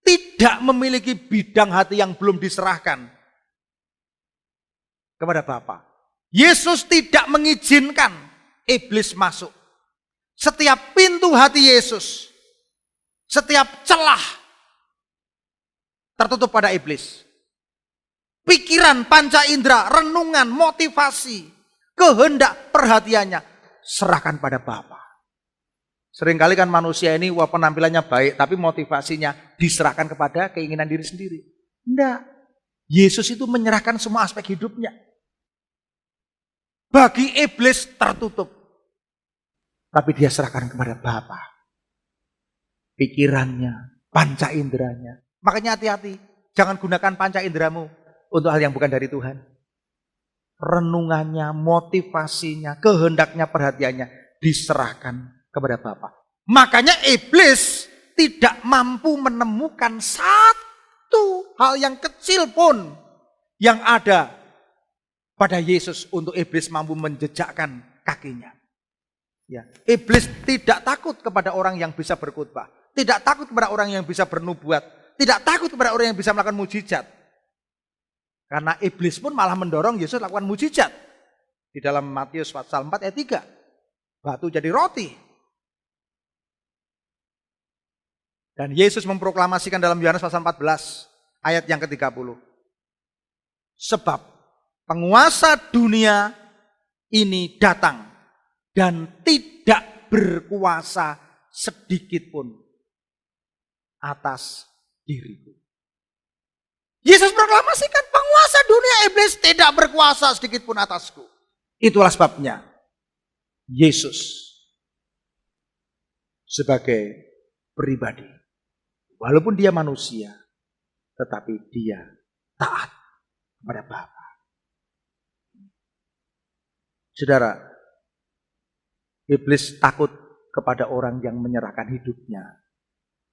tidak memiliki bidang hati yang belum diserahkan kepada Bapa. Yesus tidak mengizinkan iblis masuk. Setiap pintu hati Yesus, setiap celah tertutup pada iblis. Pikiran, panca indera, renungan, motivasi, kehendak, perhatiannya serahkan pada Bapa. Seringkali kan manusia ini wah penampilannya baik, tapi motivasinya diserahkan kepada keinginan diri sendiri. Enggak. Yesus itu menyerahkan semua aspek hidupnya. Bagi iblis tertutup. Tapi dia serahkan kepada Bapa. Pikirannya, panca inderanya. Makanya hati-hati. Jangan gunakan panca inderamu untuk hal yang bukan dari Tuhan. Renungannya, motivasinya, kehendaknya, perhatiannya diserahkan kepada Bapa. Makanya iblis tidak mampu menemukan satu hal yang kecil pun yang ada pada Yesus untuk iblis mampu menjejakkan kakinya. Ya, iblis tidak takut kepada orang yang bisa berkhotbah, tidak takut kepada orang yang bisa bernubuat, tidak takut kepada orang yang bisa melakukan mujizat. Karena iblis pun malah mendorong Yesus lakukan mujizat. Di dalam Matius pasal 4 ayat 3. Batu jadi roti. Dan Yesus memproklamasikan dalam Yohanes pasal 14 ayat yang ke-30. Sebab penguasa dunia ini datang dan tidak berkuasa sedikit pun atas diriku. Yesus proklamasikan penguasa dunia iblis tidak berkuasa sedikit pun atasku. Itulah sebabnya Yesus sebagai pribadi, walaupun dia manusia, tetapi dia taat kepada Bapa. Saudara, iblis takut kepada orang yang menyerahkan hidupnya,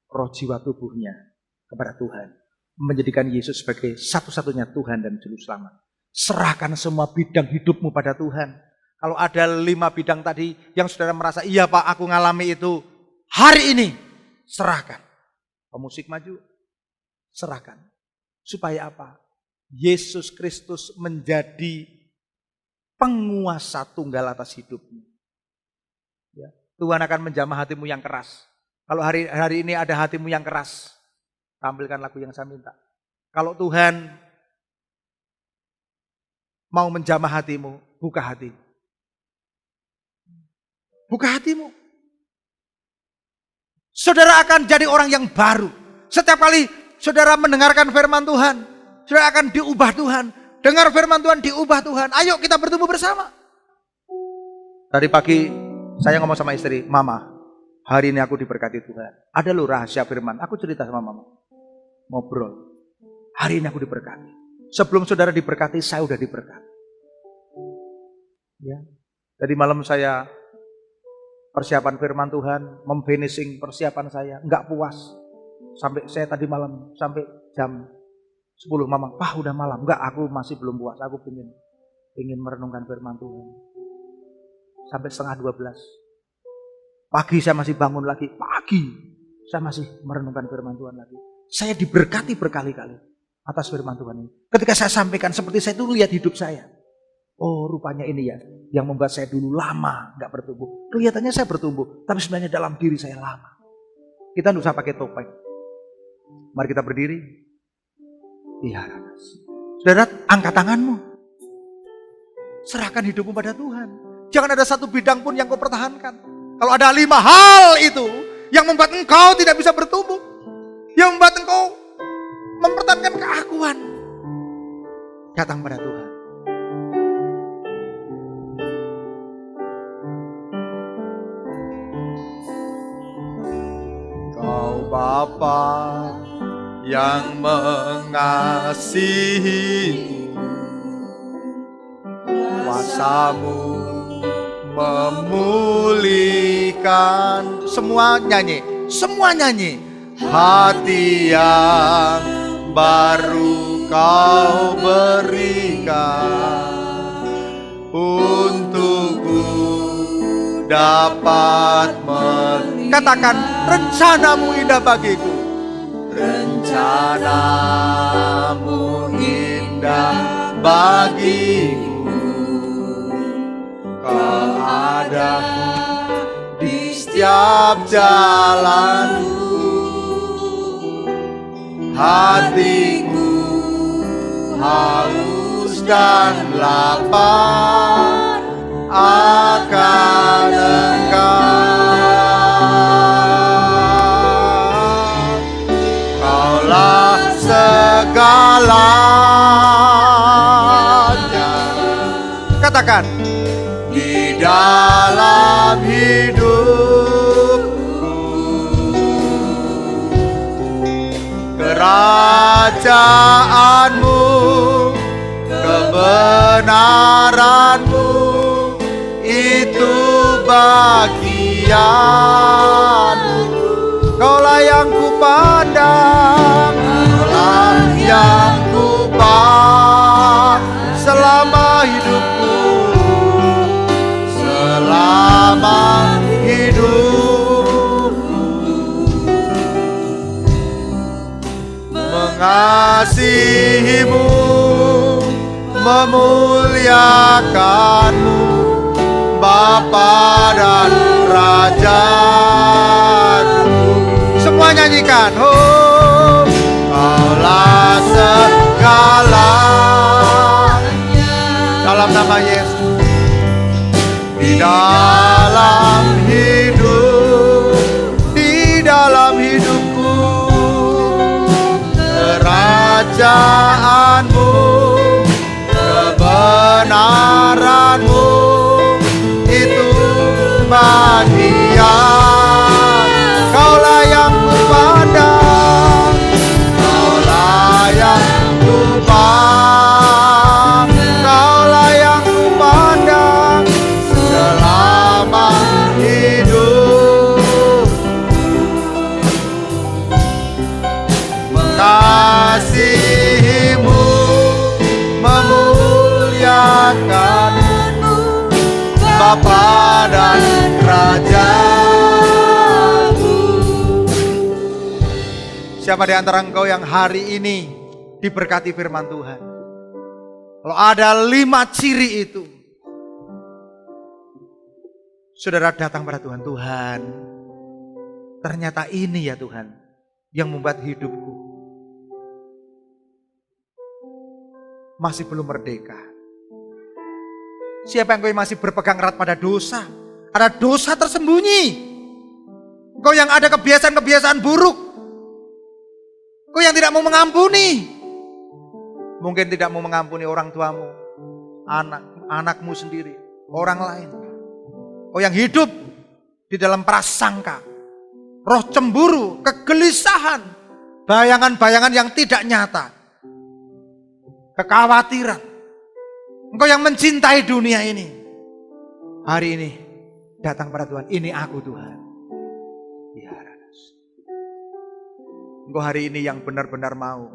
roh jiwa tubuhnya kepada Tuhan. Menjadikan Yesus sebagai satu-satunya Tuhan dan Juru Selamat. Serahkan semua bidang hidupmu pada Tuhan. Kalau ada 5 bidang tadi yang saudara merasa, iya Pak aku ngalami itu, hari ini serahkan. Pemusik maju. Serahkan. Supaya apa? Yesus Kristus menjadi penguasa tunggal atas hidupmu. Ya. Tuhan akan menjamah hatimu yang keras. Kalau hari ini ada hatimu yang keras, tampilkan lagu yang saya minta. Kalau Tuhan mau menjamah hatimu, buka hati. Buka hatimu. Saudara akan jadi orang yang baru. Setiap kali saudara mendengarkan firman Tuhan, saudara akan diubah Tuhan. Dengar firman Tuhan, diubah Tuhan. Ayo kita bertumbuh bersama. Tadi pagi saya ngomong sama istri, Mama, hari ini aku diberkati Tuhan. Ada loh rahasia firman. Aku cerita sama Mama. Ngobrol. Hari ini aku diberkati. Sebelum saudara diberkati, saya udah diberkati. Ya. Jadi malam saya persiapan firman Tuhan, memfinishing persiapan saya, enggak puas. Sampai saya tadi malam, sampai jam 10, Mama, udah malam. Enggak, aku masih belum puas. Aku ingin merenungkan firman Tuhan. Sampai setengah 12. Pagi saya masih bangun lagi. Pagi saya masih merenungkan firman Tuhan lagi. Saya diberkati berkali-kali atas firman Tuhan ini. Ketika saya sampaikan, seperti saya itu lihat hidup saya. Oh, rupanya ini ya yang membuat saya dulu lama enggak bertumbuh. Kelihatannya saya bertumbuh, tapi sebenarnya dalam diri saya lama. Kita enggak usah pakai topeng. Mari kita berdiri. Iya, saudara, angkat tanganmu. Serahkan hidupmu pada Tuhan. Jangan ada satu bidang pun yang kau pertahankan. Kalau ada 5 hal itu yang membuat engkau tidak bisa bertumbuh, yang membuat engkau mempertahankan keakuan, datang pada Tuhan. Kau Bapa yang mengasihiku, kuasa-Mu memulihkan. Semua nyanyi hati yang baru Kau berikan, untukku dapat katakan, rencana-Mu indah bagiku. Rencana-Mu indah bagiku, Kau ada di setiap jalanku. Hatiku haus dan lapar akan Engkau. Segalanya, katakan, di dalam hidupku, kerajaan-Mu, kebenaran-Mu, itu bagian-Mu. Kaulah yang kupandang, Kaulah yang kupandang selama hidupku, selama hidupku. Mengasihi-Mu, memuliakan-Mu, Bapa dan Raja-Ku. Semua nyanyikan. Oh, Kaulah segalanya. Dalam nama Yesus. Di dalam hidupku, kerajaan-Mu, kebenaran-Mu, itu bagian. Kaulah yang kupandang, Kaulah yang kupandang, Kaulah yang kupandang selama hidup. Mengasihi-Mu, memuliakan-Mu, Bapa dan Raja. siapa di antara engkau yang hari ini diberkati firman Tuhan? Kalau ada 5 ciri itu, saudara datang pada Tuhan. Tuhan, ternyata ini ya Tuhan yang membuat hidupku masih belum merdeka. Siapa yang masih berpegang erat pada dosa? Ada dosa tersembunyi. Kau yang ada kebiasaan-kebiasaan buruk. Kau yang tidak mau mengampuni. Mungkin tidak mau mengampuni orang tuamu, anakmu sendiri, orang lain. Kau yang hidup di dalam prasangka, roh cemburu, kegelisahan, bayangan-bayangan yang tidak nyata, kekhawatiran. Engkau yang mencintai dunia ini. Hari ini datang pada Tuhan. Ini aku Tuhan. Engkau hari ini yang benar-benar mau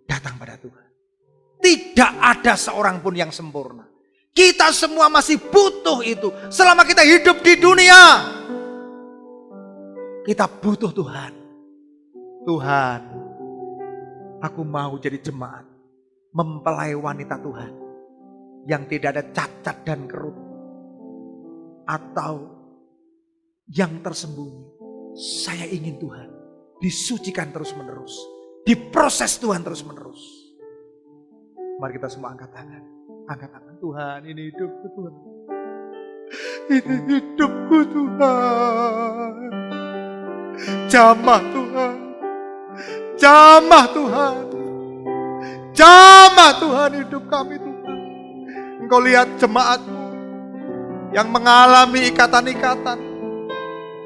datang pada Tuhan. Tidak ada seorang pun yang sempurna. Kita semua masih butuh itu. Selama kita hidup di dunia, kita butuh Tuhan. Tuhan, aku mau jadi jemaat, mempelai wanita Tuhan yang tidak ada cacat dan kerut atau yang tersembunyi. Saya ingin Tuhan disucikan terus menerus, diproses Tuhan terus menerus. Mari kita semua angkat tangan. Angkat tangan. Tuhan, ini hidupku Tuhan. Ini hidupku Tuhan. Jamah Tuhan. Jamah Tuhan. Jamah Tuhan hidup kami Tuhan. Engkau lihat jemaatmu yang mengalami ikatan-ikatan,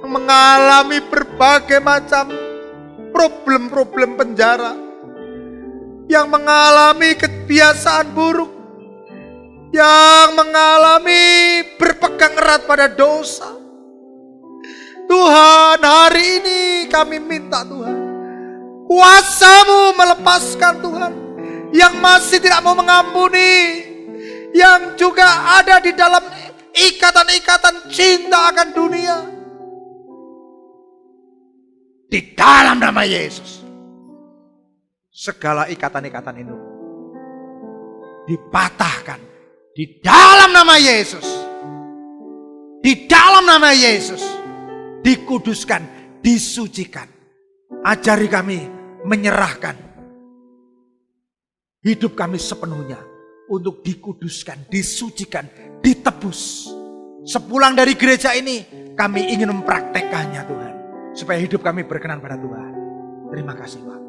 yang mengalami berbagai macam problem-problem penjara, yang mengalami kebiasaan buruk, yang mengalami berpegang erat pada dosa. Tuhan, hari ini kami minta Tuhan, kuasa-Mu melepaskan Tuhan, yang masih tidak mau mengampuni, yang juga ada di dalam ikatan-ikatan cinta akan dunia. Di dalam nama Yesus, segala ikatan-ikatan itu dipatahkan. Di dalam nama Yesus. Di dalam nama Yesus. Dikuduskan, disucikan. Ajari kami menyerahkan hidup kami sepenuhnya untuk dikuduskan, disucikan, ditebus. Sepulang dari gereja ini, kami ingin mempraktekkannya Tuhan. Supaya hidup kami berkenan pada Tuhan. Terima kasih Pak.